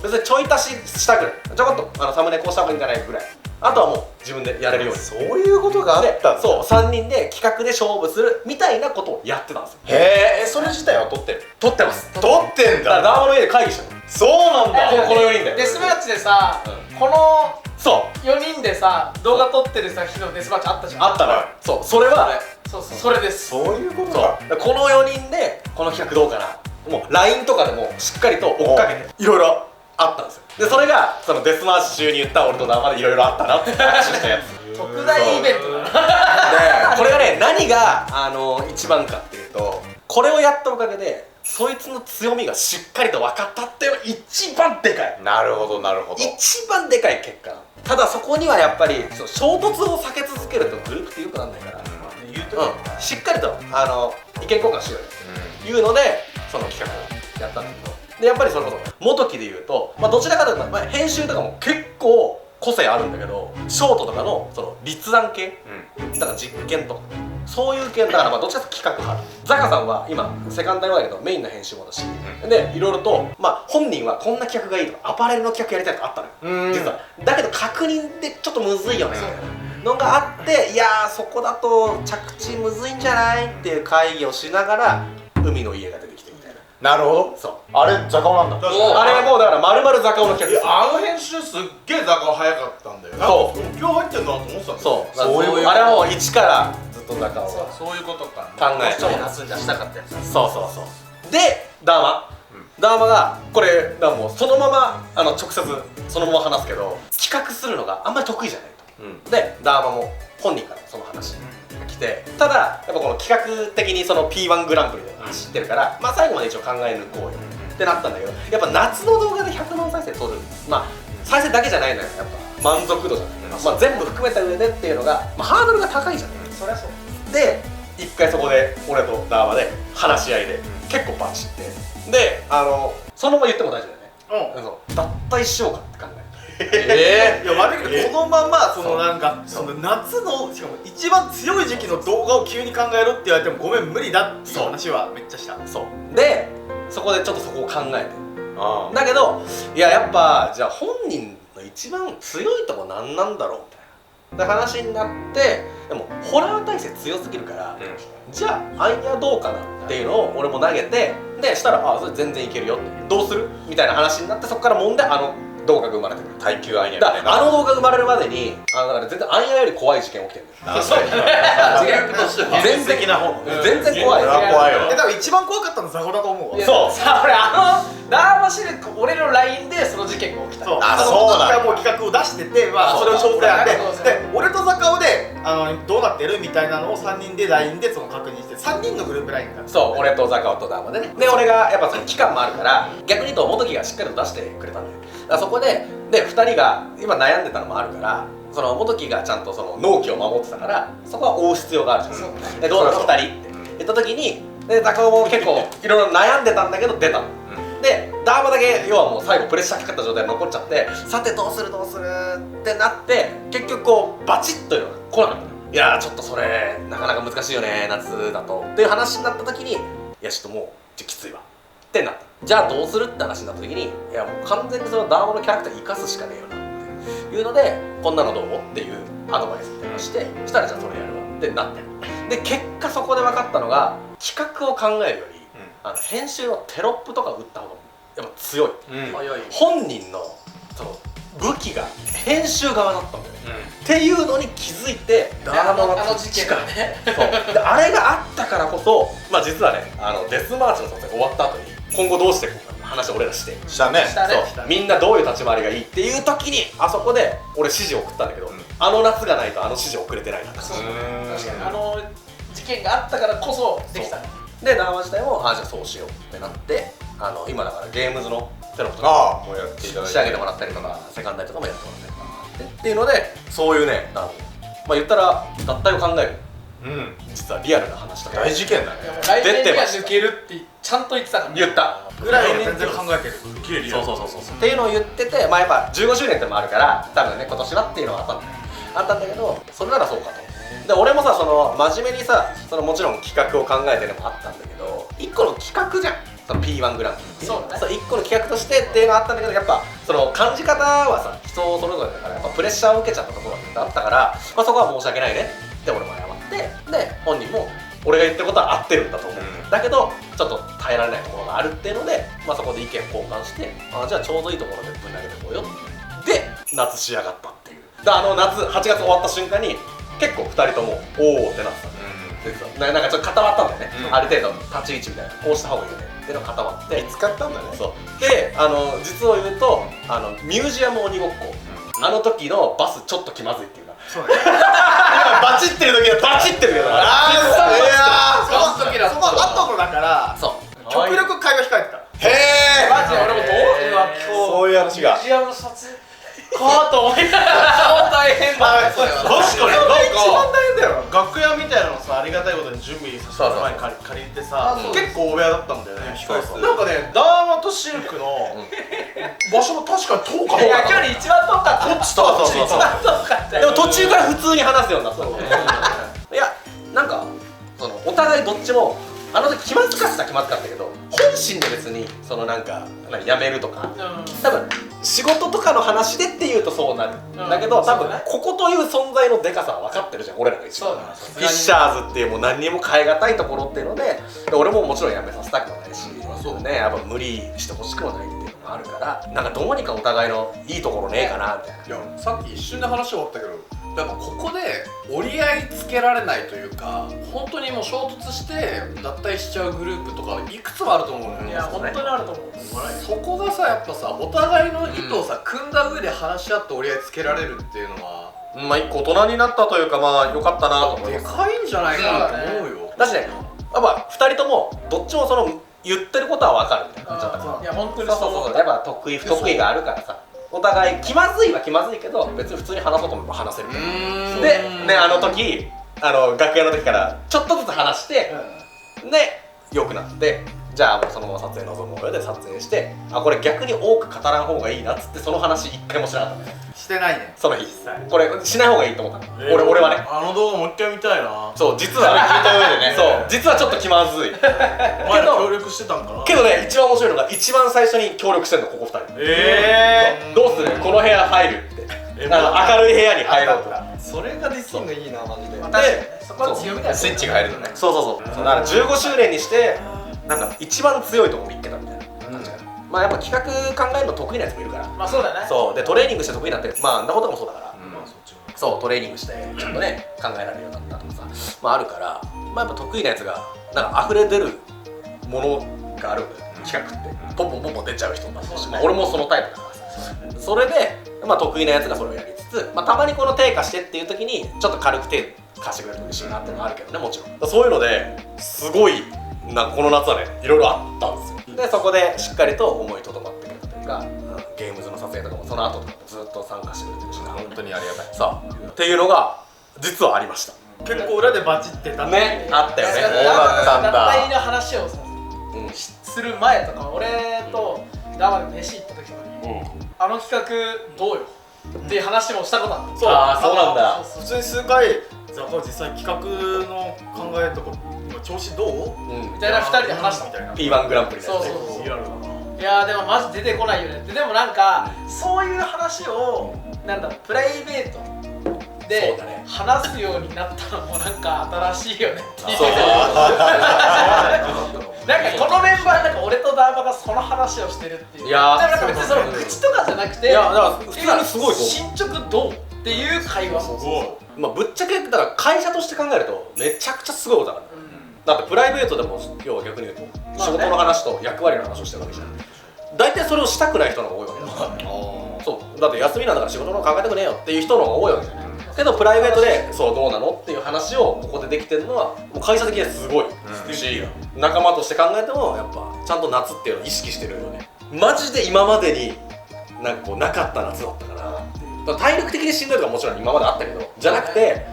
別にちょい足ししたぐらいちょこっとサムネこうした方がいいんじゃないぐらい、あとはもう自分でやれるようにそういうことがあったんだ。そう3人で企画で勝負するみたいなことをやってたんですよ。へえ、それ自体は撮ってる。撮ってます。撮ってんだからダーマの家で会議したの。そうなんだ。この4人でデスマッチでさ、このそう4人でさ動画撮ってるさ日のデスマッチあったじゃん。あったのよ。そうそれはそうそれです。そういうことそうだ。この4人でこの企画どうかな、もう LINE とかでもしっかりと追っかけていろいろあったんですよ。でそれがそのデスマッチ中に言った俺とダーマでいろいろあったなって話したやつ特大イベントだな。でこれがね何が一番かっていうと、これをやったおかげでそいつの強みがしっかりと分かったっていうのが一番でかい、なるほどなるほど。一番でかい結果。ただそこにはやっぱり衝突を避け続けるとグループってよくなんないから、しっかりと意見交換しようよというのでその企画をやったんだけど、でやっぱりそれこそ元木で言うと、どちらかというと、編集とかも結構個性あるんだけど、ショートとかのその立案系、だから実験とかそういう系だから、どっちかというと企画派。ザカさんは今セカンダルだけどメインの編集もだし、でいろいろと本人はこんな企画がいいとかアパレルの企画やりたいとかあったのよ実は。だけど確認でちょっとむずいよねみたいなのがあって、いやーそこだと着地むずいんじゃないっていう会議をしながら海の家が出てきてみたいな。なるほど。そうあれザカオなんだ。あれはもうだから丸々ザカオの企画ですよ。編集すっげえザカオ早かったんだよ。そう今日入ってんなと思ってたんだよ。そうあれはもう一からずっとザカオがそういうことか。考えて超出すんじゃしたかったやつ。そうでダーマがこれだからもうそのまま直接そのまま話すけど、企画するのがあんまり得意じゃないと、でダーマも本人からその話が来て、ただやっぱこの企画的にその P1 グランプリで走ってるから、最後まで一応考え抜こうよってなったんだけど、やっぱ夏の動画で100万再生取る、再生だけじゃないのよ、やっぱ満足度じゃない、全部含めた上でっていうのが、ハードルが高いじゃない。そりゃそうで一回そこで俺とダーマで話し合いで結構バチって、でそのまま言っても大丈夫だよね。そう脱退しようかって考えていや悪いけど、このままそのなんかその夏のしかも一番強い時期の動画を急に考えろって言われてもごめん無理だっていう話はめっちゃした。そうでそこでちょっとそこを考えて、だけどいややっぱじゃあ本人の一番強いとこ何なんだろうみたいな話になって、でもホラー体制強すぎるから、じゃあアイアどうかなっていうのを俺も投げて、でしたらそれ全然いけるよって、どうするみたいな話になって、そこから問題動画が生まれてくる。耐久アイアだから動画生まれるまでにだから全然アイアより怖い事件起きてるんだよ。次元としては全然的な方の全然怖い。怖いわ。多分一番怖かったのザコだと思うわ。そうさあ俺ダーマシルク俺の LINE でその事件が起きた。そう、あその時そうなんだはもう企画を出してて、それを詳細やって、で俺とザカオでどうなってるみたいなのを3人で LINE でその確認して、3人のグループ LINE がそう、俺とザカオとダーマでね。で俺がやっぱその期間もあるから逆に言うと元木がしっかりと出してくれたんだよ。だからそこで2人が今悩んでたのもあるから、その元木がちゃんとその納期を守ってたからそこは追う必要があるじゃん。でどうなの2人って言った時に、でザカオも結構いろいろ悩んでたんだけど出たの。でダーマだけ要はもう最後プレッシャーかかった状態で残っちゃって、さてどうするってなって、結局こうバチッというのが来なかったの。いやちょっとそれなかなか難しいよね夏だとっていう話になった時に、いやちょっともうきついわってなった。じゃあどうするって話になった時に、いやもう完全にそのダーマのキャラクター生かすしかねえよなっていうので、こんなのどうっていうアドバイスみたいなのして、そしたらじゃあそれやるわってなって、で結果そこで分かったのが、企画を考えるより編集のテロップとか打った方がやっぱ強い、本人のその武器が編集側だったんだよね、っていうのに気づいて、ダーマの事件がねそうであれがあったからこそ、実はねデスマーチの撮影終わった後に今後どうしていこうかって話を俺らしてしたね。そうみんなどういう立ち回りがいいっていう時に、あそこで俺指示を送ったんだけど、あの夏がないと指示送れてないな。そう確かに事件があったからこそできた。でダーマ自体もじゃあそうしようってなって、今だからゲームズのテロップとかもうやっていただいて仕上げてもらったりとか、セカンダイとかもやってもらったりとかっていうので、そういうね言ったら脱退を考える実はリアルな話とか大事件だね。来年には抜けるってちゃんと言ってたから言ったぐらい全然考えてる。そうっていうのを言ってて、まあやっぱ15周年ってのもあるから多分ね今年はっていうのはあったんだけど、それならそうかと。で俺もさその真面目にさそのもちろん企画を考えてるのもあったんだけど、1個の企画じゃんその P1 グランプリ。そうだね。そう1個の企画としてっていうのがあったんだけど、やっぱその感じ方はさ人それぞれだからやっぱプレッシャーを受けちゃったところがあったから、まあ、そこは申し訳ないねって俺も謝って、で本人も俺が言ってることは合ってるんだと思う、だけどちょっと耐えられないところがあるっていうので、まあ、そこで意見交換して、じゃあちょうどいいところでぶん投げてこうよで夏仕上がったっていう。で夏8月終わった瞬間に結構2人ともおおってなってたなんかちょっと固まったんだよね、ある程度立ち位置みたいな、こうした方がいいよねっていうのが固まって見つかったんだね。そうで実を言うとミュージアム鬼ごっこ、あの時のバスちょっと気まずいっていうか、そうね。バチってる時はバチってるけど、その後のだからそう極力会話控えてた。へマジで俺もどう今日そういう話が。ミュージアムの撮影かと思いながら超大変だねそれは。確かに一番大変だよ。楽屋みたいなのさ、ありがたいことに準備させて前に借りてさ、結構大部屋だったんだよね。なんかね、ダーマとシルクの場所も確かに遠かった。いや距離一番遠かった。こっちとこっち一番遠かったよ。でも途中から普通に話すようになったの。いやなんかそのお互いどっちもあの時気まずかったけど、本心で別にそのなんかやめるとか、多分仕事とかの話でっていうとそうなる、だけど多分ここという存在のでかさは分かってるじゃん俺らが一番。そうだね。フィッシャーズっていうもう何にも変え難いところっていうので、俺ももちろんやめさせたくもないし、そうねやっぱ無理してほしくもないっていうのもあるから、なんかどうにかお互いのいいところねえかなみたいな。いやさっき一瞬で話終わったけど、やっぱここで折り合いつけられないというか、本当にもう衝突して脱退しちゃうグループとかいくつもあると思うのよ。いや本当にあると思う。そこがさやっぱさお互いの意図をさ、組んだ上で話し合って折り合いつけられるっていうのはまあ一個大人になったというか、まあ良かったなと思いでます。かいんじゃないかなと思うよ。だしね、やっぱ2人ともどっちもその言ってることは分かるみたいな感じだったから。いや本当にそうやっぱ得意不得意があるからさ、お互い気まずいは気まずいけど別に普通に話そうと思えば話せるみたいな。でね、あの時楽屋の時からちょっとずつ話して、で良くなって、じゃあもうそのまま撮影臨もうよで撮影して、これ逆に多く語らん方がいいなっつってその話一回もしなかったねしてないね。その日。これしない方がいいと思ったの、俺はね。あの動画もう一回見たいな。そう実は聞いた上でね、そう実はちょっと気まずいお前ら協力してたんかな。けどね、一番面白いのが一番最初に協力してんのここ2人。どうするこの部屋入るって、明るい部屋に入ろうと。それができるのいいなマジで。確かにそこは強みだよね。スイッチが入るのね。そうだから15周年にしてなんか一番強いとこ見っけたみたいな感じかな。まあやっぱ企画考えるの得意なやつもいるから、まあそうだね。そうでトレーニングして得意になってる、まああんなこともそうだから、そうトレーニングしてちょっとね考えられるようになったとかさ、まああるから、まあやっぱ得意なやつがなんか溢れ出るものがあるんだよ、企画ってポンポンポンポン出ちゃう人もいるし、まあ俺もそのタイプだからさ、それでまあ得意なやつがそれをやりつつ、まあたまにこの低下してっていう時にちょっと軽く手貸してくれると嬉しいなっていうのがあるけどね、もちろんそういうのですごいなんかこの夏はねいろいろあったんですよ。でそこでしっかりと思いとどまってくれたというか、ゲームズの撮影とかもその後とかもずっと参加してくれてるしな、本当にありがたい。さあっていうのが実はありました結構裏でバチってたね。あったよね。そうだったんだ。脱退の話をさうんする前とか、俺とダマで飯行った時とかに、あの企画どうよっていう話もしたことある。そうあーそうなんだ。普通に数回ザコ実際企画の考えとか調子どううんみたいな2人で話したみたいな。 P1 グランプリのやつね。そうリアルだな。いやーでもマジ出てこないよねって。でもなんかそういう話をなんだろうプライベートそうでだね話すようになったのもなんか新しいよねっていう。そうなんかこのメンバーなんか俺とダーバがその話をしてるっていう。いやーだから別にその口とかじゃなくて、いやだから普通にすごいと思う。進捗どうっていう会話。まあぶっちゃけだから会社として考えるとめちゃくちゃすごいことだから。だってプライベートでも要は逆に言うと仕事の話と役割の話をしてるわけじゃん。大体それをしたくない人の方が多いわけだから。そうだって休みなんだから仕事の考えたくねえよっていう人の方が多いわけじゃない。けどプライベートでそうどうなのっていう話をここでできてるのはもう会社的にはすごいし、仲間として考えてもやっぱちゃんと夏っていうのを意識してるよね。マジで今までになんかこうなかった夏だったかなっていう。体力的にしんどいとかもちろん今まであったけどじゃなくて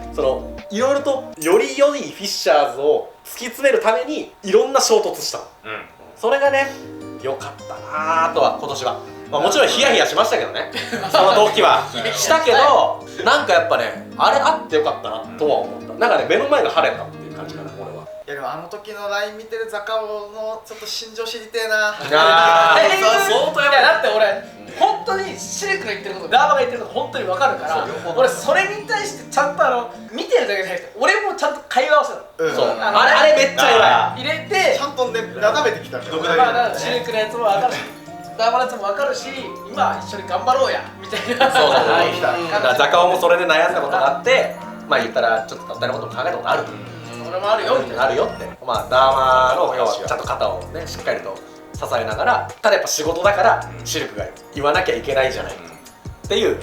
いろいろとより良いフィッシャーズを突き詰めるためにいろんな衝突したの、それがね良かったなぁとは今年は、もちろんヒヤヒヤしましたけどねその時はしたけどなんかやっぱねあれあってよかったなとは思った。なんかね目の前が晴れたっていう感じかな俺は。いやでもあの時の LINE 見てるザカオのちょっと心情知りてえな。相当やばい。だって俺本当にシルクの言ってることラーバが言ってること本当に分かるから俺それに対してちゃんと見てるだけじゃなくて俺もちゃんと会話をしてたの。そうあれめっちゃ入れてちゃんとね眺めてきたんだよ。シルクのやつも分かるしラーバのやつも分かるし今一緒に頑張ろうやみたいな。そうザカオもそれで悩んだことがあって言ったらちょっとたったのことも考えたことあるそれもあるよみたいな。あるよってダーマの要はちゃんと肩をねしっかりと支えながらただやっぱ仕事だからシルクが言わなきゃいけないじゃないっていう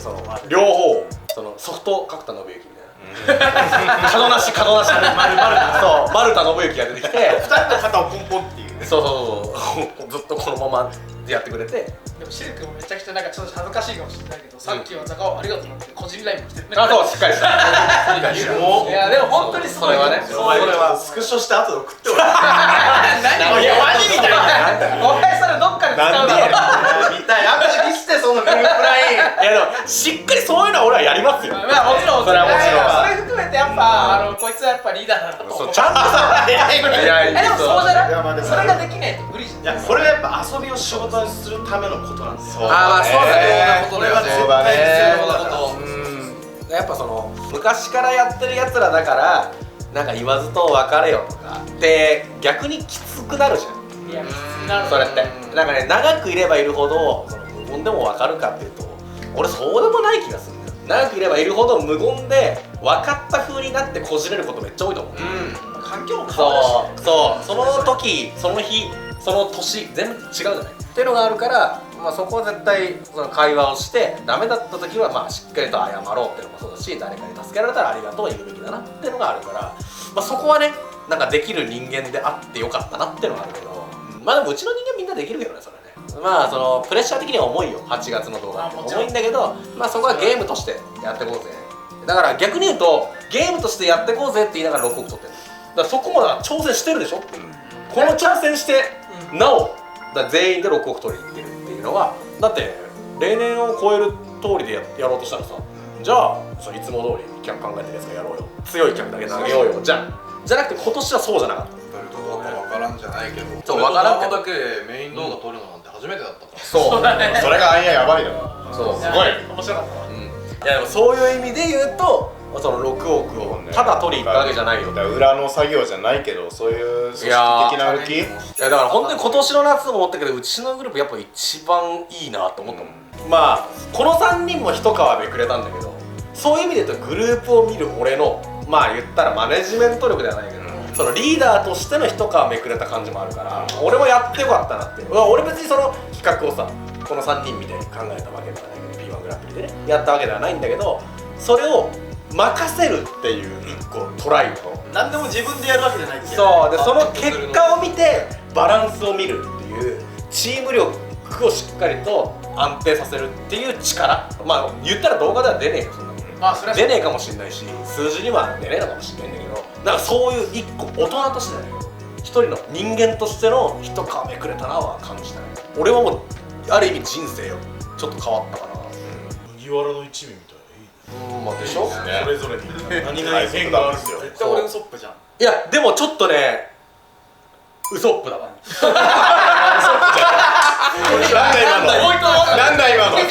両方ソフト角田信之みたいな角なし丸田信之が出てきて2人の肩をポンポンっていうね。そうずっとこのままやってくれて。でもシルクもめちゃくちゃなんかちょっと恥ずかしいかもしれないけどさっきはザカオありがとうって個人ラインも来てるね。そうしっかりしたいやでも本当にすごい。それはねそれはスクショして後で送っておら何いやマジみたいな。お前それどっかで使うだろ。見たいあんまり見せてそのグループライン。いやでもしっかりそういうのは俺はやりますよ。もちろんそれはもちろんそれ含めてやっぱこいつはやっぱリーダーだなと思う。ちゃんとさでもそうじゃないいやまあでもそれができないと無理じゃん。いやこれはやっぱ遊びを仕事にするためのことなんですよ。そうだね。これはそうだね。やっぱ昔からやってるやつらだからなんか言わずと別れよとかって逆にきつくなるじゃん。いやきつくなるそれってなんかね長くいればいるほど無言でも分かるかっていうと俺そうでもない気がするんだよ。長くいればいるほど無言で分かった風になってこじれることめっちゃ多いと思う。環境も変わるしその時その日その年全部違うじゃないっていうのがあるから、そこは絶対会話をしてダメだった時はしっかりと謝ろうっていうのもそうだし誰かに助けられたらありがとう言うべきだなっていうのがあるから、そこはねなんかできる人間であってよかったなっていうのがあるけど、でもうちの人間みんなできるけどねそれね。プレッシャー的には重いよ8月の動画重いんだけど、そこはゲームとしてやっていこうぜ。だから逆に言うとゲームとしてやっていこうぜって言いながら6億取ってる。だからそこも挑戦してるでしょ。この挑戦してなお全員で6億取りに行ってるっていうのはだって例年を超える通りでやろうとしたらさ、じゃあいつも通り企画考えてるやつがやろうよ、強い企画だけ投げようよじゃなくて今年はそうじゃなかった。どうかわからんじゃないけどそう分からんけどだけメイン動画撮るのなんて初めてだったから。そうそれがあんややばいな。そうすごい。面白かったわ。いやでもそういう意味で言うとその6億をただ取りに行ったわけじゃないよ。裏の作業じゃないけどそういう組織的な動き。いやだから本当に今年の夏も思ったけどうちのグループやっぱ一番いいなと思ったもん。この3人も一皮めくれたんだけどそういう意味で言うとグループを見る俺の言ったらマネジメント力ではないけど、そのリーダーとしての一皮めくれた感じもあるから俺もやってよかったなって。俺別にその企画をさこの3人見て考えたわけではないけど P1 グランプリでねやったわけではないんだけどそれを任せるっていう一個トライと何でも自分でやるわけじゃないっていう。そうでその結果を見てバランスを見るっていうチーム力をしっかりと安定させるっていう力。言ったら動画では出ねえよそんなの。出ねえかもしれないし数字には出ねえのかもしれないんだけどなんかそういう一個大人としてだね一人の人間としての一皮めくれたなは感じたね。俺はもうある意味人生よちょっと変わったかな。麦わらの一味みたいでしょ。な。それぞれに何が変があるんですよ。絶対俺ウソップじゃん。いやでもちょっとねウソップだわ。なんだ今の。い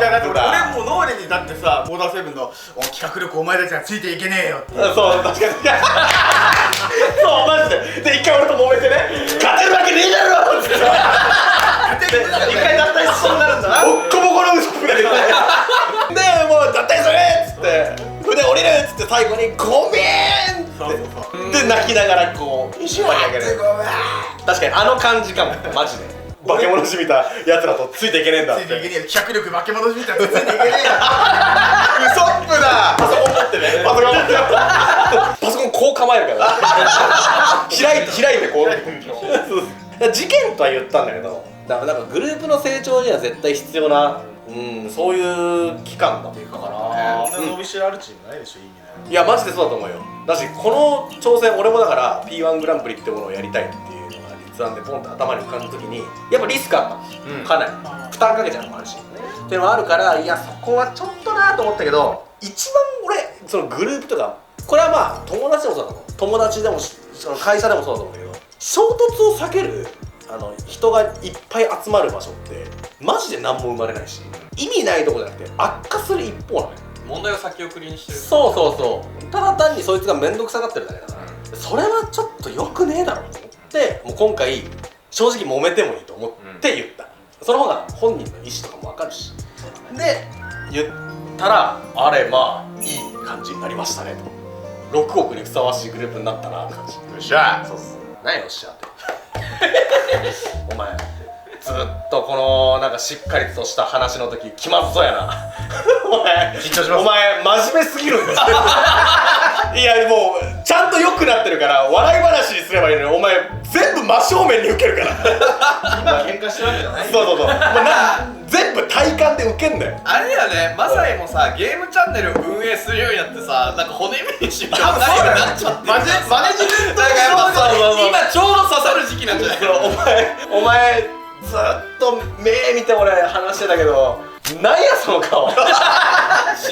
やだって俺も脳裏にだってさボーダーセブンの企画力お前たちはついていけねえよってそう確かにそうマジで一回俺と揉めてね勝てるわけねえだろって一回脱退しそうになるんだな。ボッコボコのウソップが出てでもう脱退するっつって筆降りるっつって最後にごめんってで泣きながらこう一緒に上げる。確かにあの感じかもマジで化け物じみたやつらとついていけねえんだって。ついていけねえよ企画力化け物みたいなついていけねえよウソップだ。パソコン持ってねパソコンこう構えるから開いてこう事件とは言ったんだけどなんかグループの成長には絶対必要なそういう期間だったかな。そんな伸びしろあるチームないでしょ、いい意味ない。いやマジでそうだと思うよ。だしこの挑戦俺もだから P1 グランプリってものをやりたいっていうのが立案でポンって頭に浮かんだ時にやっぱリスクあった、かなり負担かけちゃうのもあるし、っていうのもあるから、いやそこはちょっとなと思ったけど、一番俺そのグループとかこれはまあ友達でもそうだと思う、友達でもその会社でもそうだと思うんだけど、衝突を避ける人がいっぱい集まる場所ってマジで何も生まれないし、意味ないとこじゃなくて悪化する一方なのよ。問題を先送りにしてる。そうそうそう、ただ単にそいつが面倒くさがってるだけだから、それはちょっと良くねえだろうと思って、もう今回正直揉めてもいいと思って言った、その方が本人の意思とかも分かるし、で言ったらあれまあいい感じになりましたねと、6億にふさわしいグループになったなって感じ。よっしゃ、そうっす、何よっしゃってお前ずっとこのなんかしっかりとした話の時気まずそうやなお前緊張します。お前真面目すぎるんだよいやもうちゃんと良くなってるから笑い話にすればいいのに、お前全部真正面に受けるから今喧嘩してるわけじゃない。そうそうそう、お前全部体感で受けんだよ。あれだよね、マサイもさゲームチャンネル運営するようになってさ、なんか骨身にしようなっちゃってマネジメントなんかやっぱさそうそうそう今ちょうど刺さる時期なんじゃないの。お前ずっと目見て俺話してたけど、なんやその顔染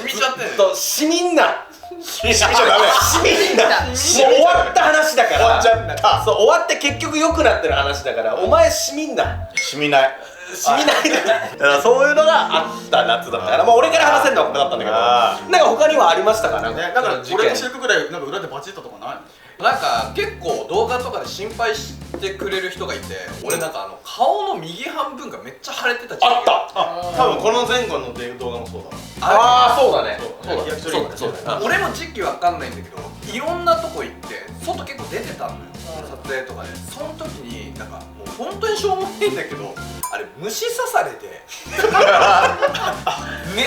みちゃってんの。しみんなしみちゃダメ。しみんな、もう終わった話だから、終わっちゃったそう終わって結局良くなってる話だから、お前しみんなしみない。しみないでだからそういうのがあった夏だったから、まあ俺から話せるのはこれだったんだけど、なんか他にはありましたか？なんかだから俺とシルクぐらいなんか裏でバチッととかないの？なんか結構動画とかで心配してくれる人がいて、俺なんか顔の右半分がめっちゃ腫れてた時期あった多分この前後の動画もそうだな。ああそうだね、そうだ焼き鳥そうだね、俺も時期わかんないんだけど、いろんなとこ行って外結構出てたのよ、撮影とかで。その時になんかもう本当にしょうもないんだけど、あれ虫刺されてめっ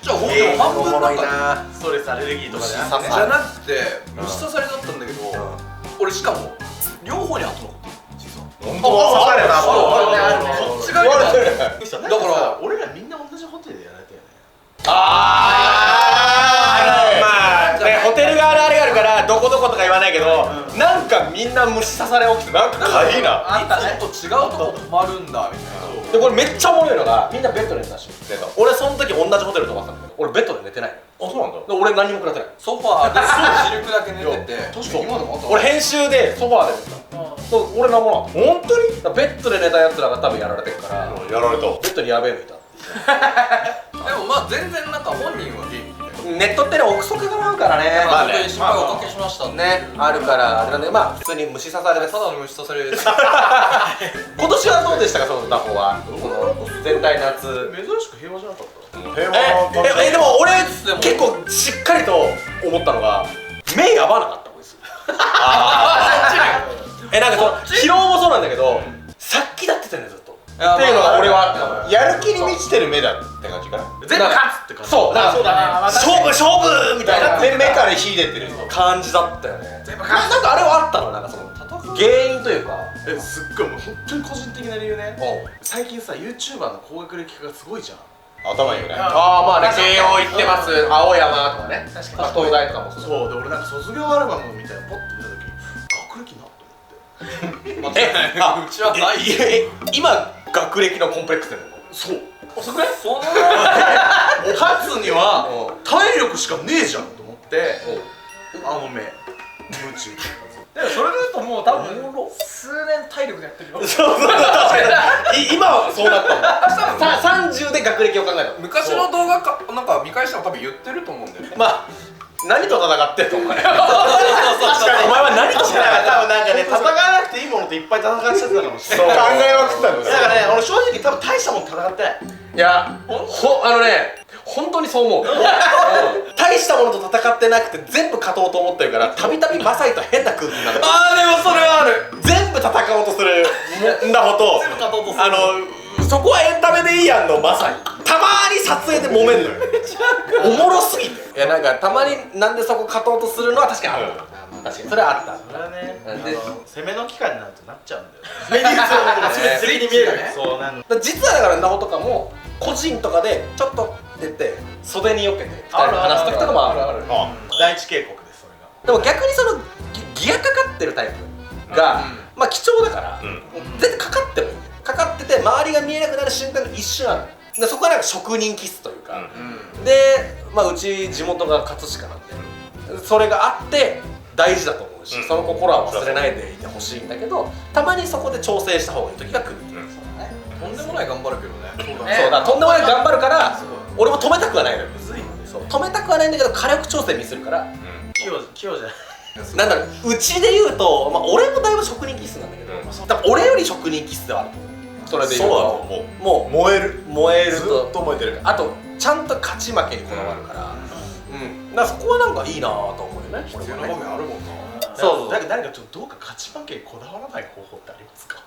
ちゃほんと半分だったの。ストレスアレルギーとかじゃなくて。じゃなくて虫刺されだったんだけど、俺しかも両方に後残ってる実は。本当は刺されな。こっち側にもだから俺らみんな同じホテルでやられたよね。まあね、ホテル側のあれがあるからどこどことか言わないけど、なんかみんな虫刺され起きて、なんかかいいな。いつもと違うとこ泊まるんだみたいな。でこれめっちゃおもろいのが、みんなベッドで寝てたし、俺その時同じホテル泊まってたんだけど、俺ベッドで寝てないの。あ、そうなんだ。で俺何も食らってない。ソファーでシルクだけ寝てて、確かに今でもあった。俺編集でソファーで寝てた。そう俺何もなかった。本当に？ベッドで寝たやつらが多分やられてるから、やられた。ベッドにやべえのいた。でもまあ全然なんか本人は元気みたいな。ネットってね、憶測があるからね。まあ本当に心配おかけしましたね、あるからあれなんで、まあ普通に虫刺されです。ただの虫刺されです。今年はどうでしたか、その打法は。全体夏。珍しく平和じゃなかった。でも俺結構しっかりと思ったのが、目やばなかったこいつ。なんかその疲労もそうなんだけど、殺気立ってたよねずっと。っていうのが俺はあったの。やる気に満ちてる目だって感じかな。全部勝つって感じ。そう、なんかそうだね。勝負みたいな目から火出てる感じだったよね。なんかあれはあったの、なんかその原因というか。すっごいもう本当に個人的な理由ね。最近さ YouTuber の高学歴化がすごいじゃん。頭いいよね。ああまあね、慶応行ってます、青山とかね、東大とかもそうで、俺なんか卒業アルバムみたいなのポッと見た時学歴なと思って。うちはない。今学歴のコンプレックスだよ。そう。それその勝つには体力しかねえじゃんと思って、あの目夢中。でもそれで言うともう多分数年体力でやってるよ。そう確かに今はそうなったもん。30で学歴を考えた。昔の動画かなんか見返したら多分言ってると思うんだよね。まあ何と戦ってんのお前。お前は何と戦ってんの。多分なんかね、戦わなくていいものといっぱい戦っちゃってたかもしれない。考えまくったんですよ。だからね、俺正直多分大したもん戦ってない。いや、本当にそう思う。大したものと戦ってなくて全部勝とうと思ってるから、たびたびマサイと変な空気になる。ああでもそれはある。全部戦おうとするんだほと、全部勝とうとする。そこはエンタメでいいやんのマサイ。たまーに撮影で揉めんのよ。おもろすぎて。いやなんかたまになんでそこ勝とうとするのは確かにある。確かにそれはあった。それはね、で攻めの期間になるとなっちゃうんだよ。攻めに見える。そうね。そうなんだ。実はだからナホとかも個人とかでちょっと出て袖によけて2人で話す時とかもある。第一警告ですそれが。でも逆にそのギアかかってるタイプが、まあ貴重だから、全然かかってもいい。かかってて周りが見えなくなる瞬間が一瞬ある。でそこはなんか職人気質というか、で、まあうち地元が葛飾なんで、それがあって大事だと思うし、その心は忘れないでいてほしいんだけど、たまにそこで調整した方がいい時が来る。とんでもない頑張るけどね。そうだ、とんでもない頑張るから俺も止めたくはないのよ。そう止めたくはないんだけど火力調整ミスるから、器用じゃない。なんだろう、うちで言うと、まあ、俺もだいぶ職人気質なんだけど、多分俺より職人気質ではあると思う。それで言うともう燃えるず燃えるとっと燃えてる。あとちゃんと勝ち負けにこだわるから、だからそこはなんかいいなと思うよね。必要な場面あるもんな。そう誰かちょっとどうか勝ち負けにこだわらない方法ってありますか？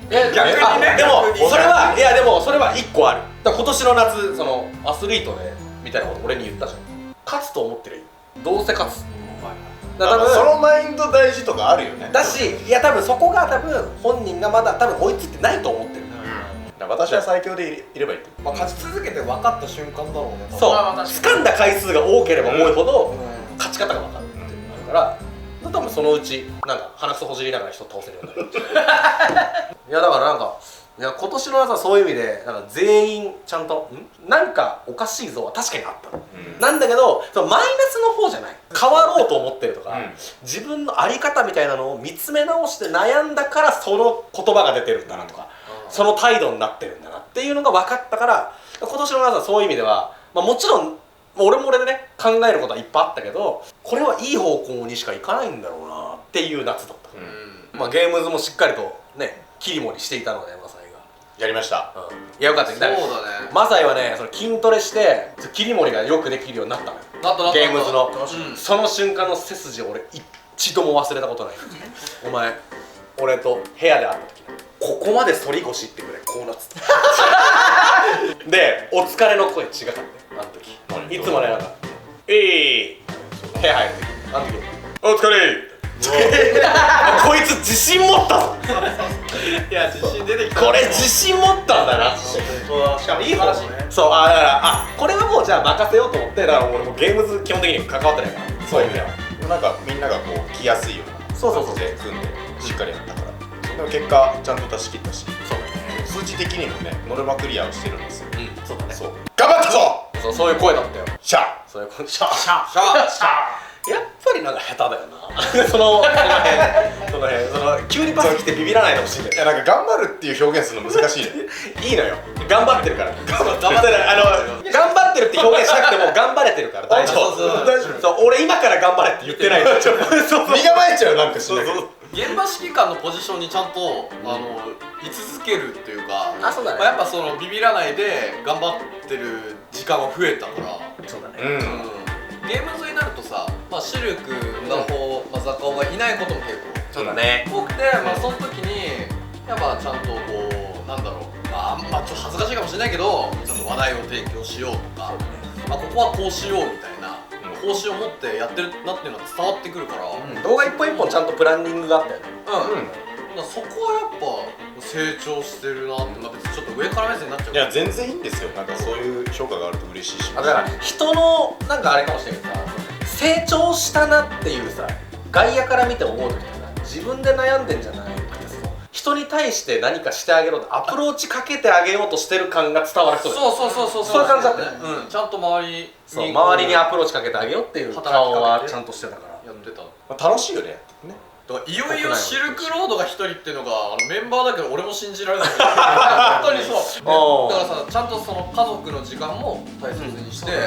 逆にね。でもそれは、いやでもそれは1個ある。だから今年の夏、そのアスリートでみたいなこと俺に言ったじゃん。勝つと思ってるよ、どうせ勝つ。だからそのマインド大事とかあるよね。だし、いや多分そこが多分本人がまだ多分追いついてないと思ってる。私は最強でいればいいって。まあ勝ち続けて分かった瞬間だろうね。そう、まあ掴んだ回数が多ければ多いほど勝ち方が分かるっていうのがあるから、多分そのうちなんか鼻くそほじりながら人倒せるようになる。いやだからなんか、いや今年の夏はそういう意味でなんか全員ちゃんとなんかおかしいぞは確かにあったの、なんだけどそのマイナスの方じゃない、変わろうと思ってるとか、自分の在り方みたいなのを見つめ直して悩んだからその言葉が出てるんだなとか、その態度になってるんだなっていうのが分かったから、今年の夏はそういう意味では、まあ、もちろん俺も俺でね考えることはいっぱいあったけど、これはいい方向にしかいかないんだろうなっていう夏だった、まあ、ゲームズもしっかりとね切り盛りしていたのでマサイがやりました。いやよかった。そうだね。マサイはねその筋トレして切り盛りがよくできるようになったのよ。なったゲームズの、その瞬間の背筋を俺一度も忘れたことない。お前俺と部屋で会った時ここまで反り腰ってくらいこうなってた。でお疲れの声違かったよあの時。いつもねなんか部屋入る時あの時お疲れこいつ自信持ったぞ。いや自信出てきた。これ自信持ったんだな。しかもいい方ね。そう、だからこれはもうじゃあ任せようと思って、だから俺もゲームズ基本的に関わってないから、そういう意味ではなんかみんながこう来やすいようなそう感じで組んでしっかりやったから、でも結果ちゃんと出し切ったし、そうだね。数字的にもねノルマクリアをしてるんですよ。そうだね。そう頑張ったぞそういう声だったよ。シャーそういう声。シャやっぱりなんか下手だよな。その辺急にパス来てビビらないでほしいんだよ。いやなんか頑張るっていう表現するの難しいね。いいのよ。頑張ってるから。頑張ってるって表現しなくても頑張れてるから大丈夫。そう俺今から頑張れって言ってない。身構えちゃうなんかしないけど。現場指揮官のポジションにちゃんと居続けるっていうか、そうだね。やっぱそのビビらないで頑張ってる時間は増えたから。そうだね。ゲームズになるとさ、シルク、ザコがいないことも結構そうだね。多くて、その時にやっぱちゃんとこうなんだろう、ちょっと恥ずかしいかもしれないけどちゃんと話題を提供しようとか、ここはこうしようみたいな方針を持ってやってるなっていうのが伝わってくるから、動画一本一本ちゃんとプランニングがあったよね。そこはやっぱ成長してるなって、別にちょっと上から目線になっちゃういや全然いいんですよ。なんかそういう評価があると嬉しいし。だから人のなんかあれかもしれないけどさ、成長したなっていうさ外野から見て思う時ってさ、自分で悩んでんじゃなくてさ、人に対して何かしてあげろとアプローチかけてあげようとしてる感が伝わる人だよ。そういう感じだったよね。ちゃんと周りに周りにアプローチかけてあげようっていう顔はちゃんとしてたからやってた。楽しいよね。だからいよいよシルクロードが一人っていうのがメンバーだけど俺も信じられない。本当にそう。だからさ、ちゃんとその家族の時間も大切にして、メ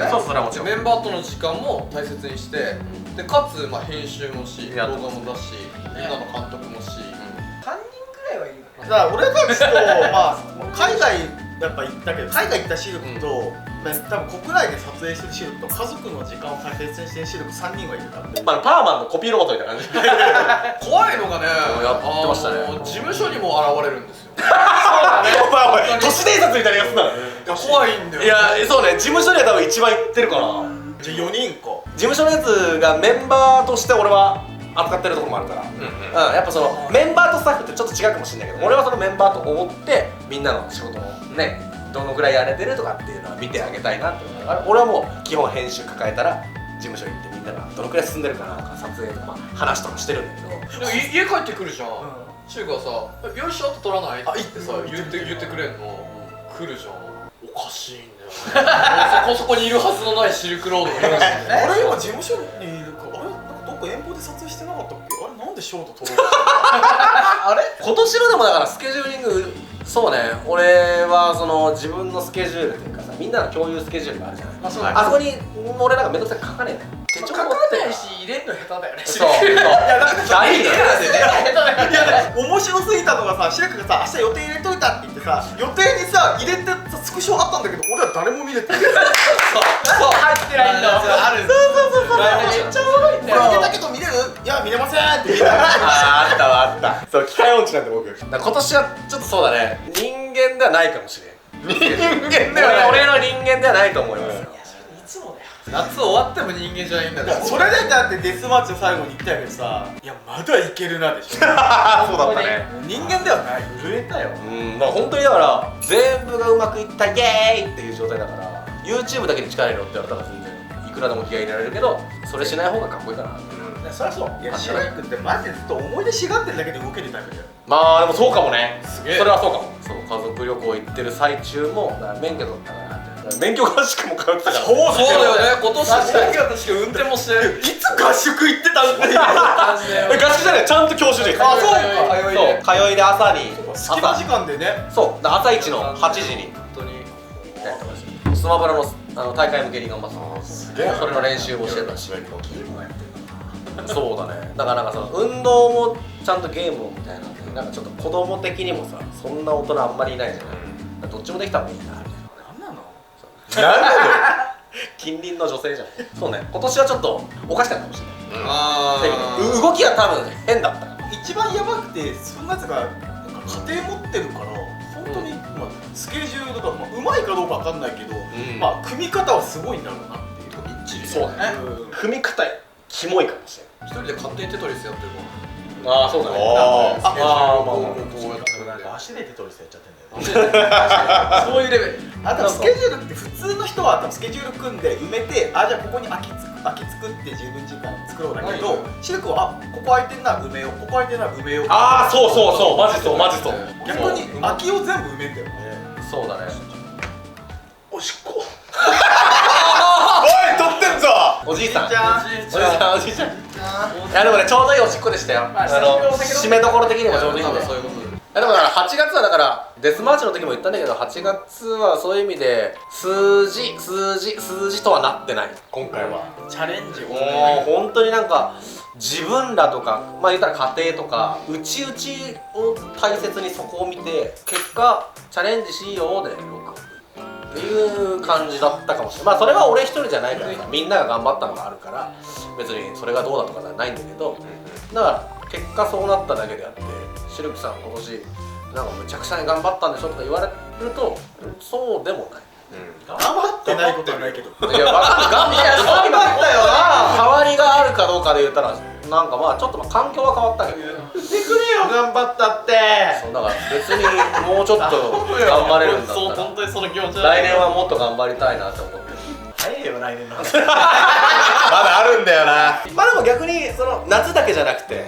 ンバーとの時間も大切にして、でかつ編集もし、動画もだし、みんなの監督もし、3人くらいはいるだから俺たちと海外やっぱ行ったけど、海外行ったシルクと、多分国内で撮影してるシルクと家族の時間を大切にしてるシルク3人はいるからね。パーマンのコピーロボットみたいな感じ。怖いのがね、やってましたね。事務所にも現れるんですよ。そうだね。お前都市伝説みたいなやつだ。怖いんだよ。いやそうね、事務所には多分一番行ってるかな。じゃあ4人か。事務所のやつがメンバーとして俺は扱ってるところもあるから、やっぱそのメンバーとスタッフってちょっと違うかもしれないけど、俺はそのメンバーと思ってみんなの仕事をねどのぐらいやれてるとかっていうのは見てあげたいなって思う。俺はもう基本編集抱えたら事務所行ってみんながどのくらい進んでるかなとか撮影とか、話とかしてるんだけど、でも家帰ってくるじゃん。シュウがさ、よいしょって取らないってさ言ってくれんの。来るじゃん。おかしいんだよね。そこにいるはずのないシルクロードがいるし。あれ今事務所にいるか、あれなんかどっか遠方で撮影してなかったっけ？あれなんでショート撮ろうあれ今年のでもだからスケジューリング、そうね、俺はその自分のスケジュールっていうかさ、みんなの共有スケジュールがあるじゃない。まあそうあそこに俺なんかめんどくさい書かねえんだよ。手帳書か持ってないし入れんの下手だよね。そうそう。いやなんかさ、大事だよ。いや面白すぎたのがさ、シルクがさ、明日予定入れといたって言ってさ、予定にさ入れてさスクショあったんだけど、俺は誰も見れてない。入ってないんだ。ある。めっちゃおもろいんだよ。入れたけど見れる？いや見れませんって言った。あったわあった。そう、機械音痴なんで僕。だから今年はちょっとそうだね、人間ではないかもしれん。人間だよね。俺の人間ではないと思いますよ。いつもだよ。夏終わっても人間じゃないんだから。それでだってデスマッチの最後に言ったけどさ、いやまだいけるなでしょ。そうだったね。人間ではない。震えたよ。だから本当にだから全部がうまくいったイエーイっていう状態だから、 YouTube だけに力入れろって言われたら全然いくらでも気合い入れられるけど、それしない方がかっこいいかな。そりゃそう。いやシルクってマジでずっと思い出しがってるだけで動けるタイプだよ。まあでもそうかもね。すげえそれはそうかも。そう、家族旅行行ってる最中もだから免許取ったからって、免許合宿も通ってたから。そうだよね。今年確か運転もしてる。いつ合宿行ってたんだよ。合宿じゃない、ちゃんと教習所行ってた。あそうか。そう、通いで朝に隙間時間でね。そうだ、朝一の8時に本当に。スマブラの大会向けに頑張ってた。すげえ。それの練習もしてたし。そうだね。だからなんかその運動もちゃんとゲームもみたいな、なんかちょっと子供的にもさ、そんな大人あんまりいないじゃない。どっちもできた方がいいなみたいな。なんなの？なんなの？近隣の女性じゃん。そうね。今年はちょっとおかしかったかもしれない。あ動きは多分変だったから。一番やばくて、そんなやつがなんか家庭持ってるから本当に、まあ、スケジュールとか、まあ、うまいかどうかわかんないけど、まあ組み方はすごいんだろうなっていう。みっちり。そうだね。組み方キモいかもしれない。一人で勝手にテトリスやってるああ、そうだね。あああ、まあなんか足でテトリスやっちゃってんだよね。そういうレベル。あとスケジュールって普通の人は多分スケジュール組んで埋めて、あじゃあここに空き作って十分時間作ろうだけど、シルクはあここ空いてんな埋めよう、ここ空いてんな埋めよう。ああ、そうそうそう、マジそうマジそう。逆に空きを全部埋めんだよね。そうだね。おしっこ。おい撮ってんぞ。おじいさん。じゃん。おじいちゃん。いやでもね、ちょうどいいおしっこでしたよ。締めどころ的にもちょうどいいんで。そういうことで。でもだから8月はだからデスマーチの時も言ったんだけど、8月はそういう意味で数字とはなってない今回は。チャレンジを。もう本当になんか自分らとか、まあ言ったら家庭とか内々を大切にそこを見て、結果チャレンジしようで6っていう感じだったかもしれない。まあそれは俺一人じゃないからさ、みんなが頑張ったのがあるから別にそれがどうだとかじゃないんだけど、だから結果そうなっただけであって、シルクさん今年なんかむちゃくちゃに頑張ったんでしょとか言われるとそうでもない。頑張ってないことはないけど。いや、頑張ったよな。変わりがあるかどうかで言ったら、なんかまあちょっと環境は変わったけど。言ってくれよ、頑張ったって。そうだから別にもうちょっと頑張れるんだったら、本当にその気持ち。来年はもっと頑張りたいなって思ってる。早いよ来年の話。まだあるんだよな。まあでも逆にその夏だけじゃなくて、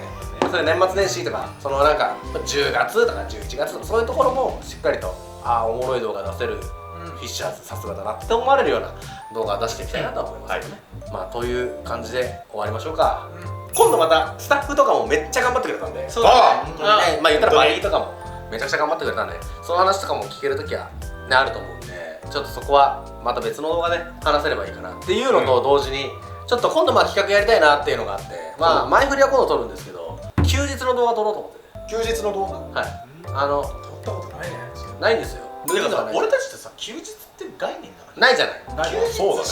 それ年末年始とかそのなんか10月とか11月とかそういうところもしっかりとおもろい動画出せるフィッシャーズさすがだなって思われるような動画を出していきたいなと思いますね。まあという感じで終わりましょうか。今度またスタッフとかもめっちゃ頑張ってくれたんで、そうだね。まあ言ったらバリーとかもめちゃくちゃ頑張ってくれたんで、その話とかも聞けるときはねあると思うんで、ちょっとそこはまた別の動画で話せればいいかなっていうのと同時に、ちょっと今度まあ企画やりたいなっていうのがあって、まあ前振りは今度撮るんですけど、休日の動画撮ろうと思ってね。休日の動画。はい。撮ったことないね。ないんですよ。だからさ、俺たちってさ、休日って概念だから。ないじゃない。そうだね。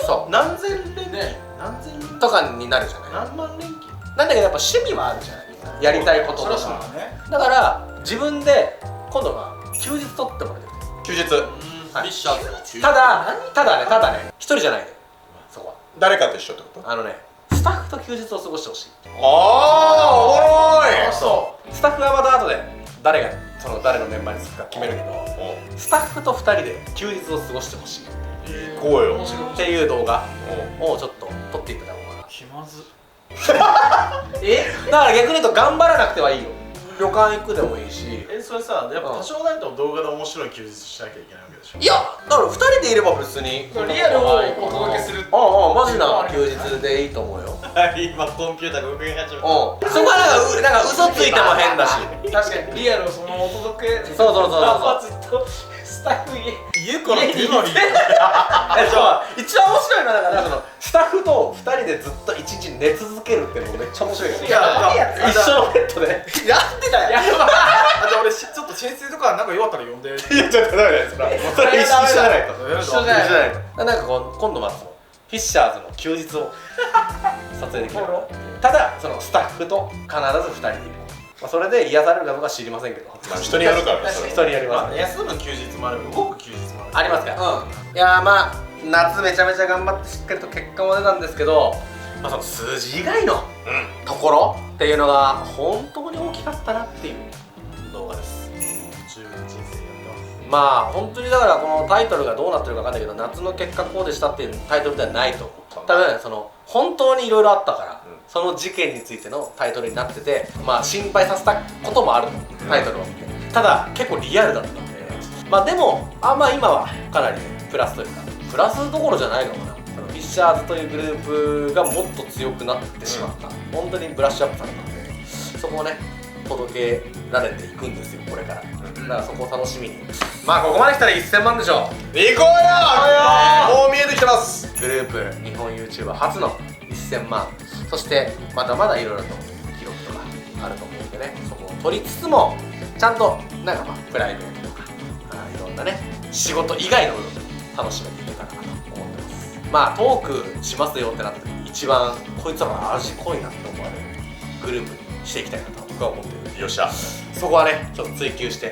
そう何千連勤、何千連とかになるじゃない。何万連勤。なんだけどやっぱ趣味はあるじゃない。やりたいこととか。だから自分で今度は休日取ってもらいたい。休日。はいフィッシャーズの休日。ただね、一人じゃないね。そこは。誰かと一緒ってこと？スタッフと休日を過ごしてほしい。ああ、おもろい。そう。スタッフはまた後で誰がその誰のメンバーにするか決めるけど、スタッフと2人で休日を過ごしてほしいこうよっていう動画をちょっと撮っていただこうかな。気まずだから逆に言うと頑張らなくてはいいよ。旅館行くでもいいし。それさ、やっぱ多少ないと動画で面白い休日しなきゃいけないわけでしょ。いやだから2人でいれば別にリアルをお届けする。マジな休日でいいと思うよ。今コンピューターが動き始めた。そこはなんか嘘ついても変だし。確かにリアルをそのままお届け。そうそうずっとスタッフ家から出るのに。一番面白いのはだからそのスタッフと2人でずっと一日寝続けるっていうのもめっちゃ面白いよね。一緒のベッドで。やってたよ。じゃあ俺ちょっと申請とかなんか弱ったら呼んで。いやちょっとダメだよそれ一緒じゃないと。一緒じゃないと。なんか今度まずフィッシャーズの休日を撮影できる。ただそのスタッフと必ず2人でいる。それで癒されるかどうか知りませんけど。人にやるからね。人にやります。休む休日もある、動く休日もある。ありますか。いやまあ夏めちゃめちゃ頑張ってしっかりと結果も出たんですけど、その数字以外のところっていうのが本当に大きかったなっていう動画です。十分人生やってまあ本当にだからこのタイトルがどうなってるかわかんないけど、夏の結果こうでしたっていうタイトルではないと思う。多分その本当にいろいろあったから、その事件についてのタイトルになってて、まあ心配させたこともあるタイトルを見て、ただ結構リアルだったんで、まあでもまあ今はかなりプラスというか、プラスどころじゃないのかな。そのフィッシャーズというグループがもっと強くなってしまった、本当にブラッシュアップされたんで、そこをね届けられていくんですよこれから。だからそこを楽しみに。まあここまで来たら1000万でしょ。行こうよ。もう見えてきてます。グループ日本 YouTuber 初の1000万、そしてまだまだいろいろと記録とかあると思うんでね、そこを取りつつもちゃんとなんかまあプライベートとかいろんなね仕事以外の部分で楽しめていけたらなと思ってます。まあトークしますよってなった時に一番こいつら味濃いなって思われるグループにしていきたいなと僕は思ってる。よっしゃ。そこはねちょっと追求して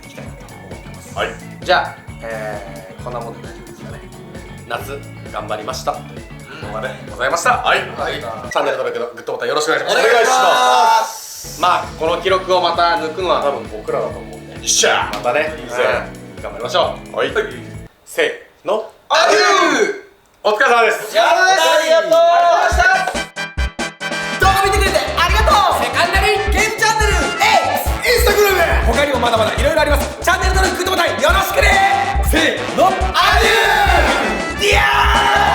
いきたいなと思ってます。はい。じゃあ、こんなもんで大丈夫ですかね。夏頑張りましたという動画でございました。はい。チャンネル登録のグッドボタンよろしくお願いします。お願いします。まあこの記録をまた抜くのは多分僕らだと思うんで、よっしゃ。またね、頑張りましょう。はい。せーの、アデュー。お疲れ様です。ありがとうございました。動画見てくれてありがとう。セカンダリーゲームチャンネル X インスタグラム他にもまだまだいろいろあります。チャンネル登録グッドボタンよろしくね。せーの、アデュー。ディアー。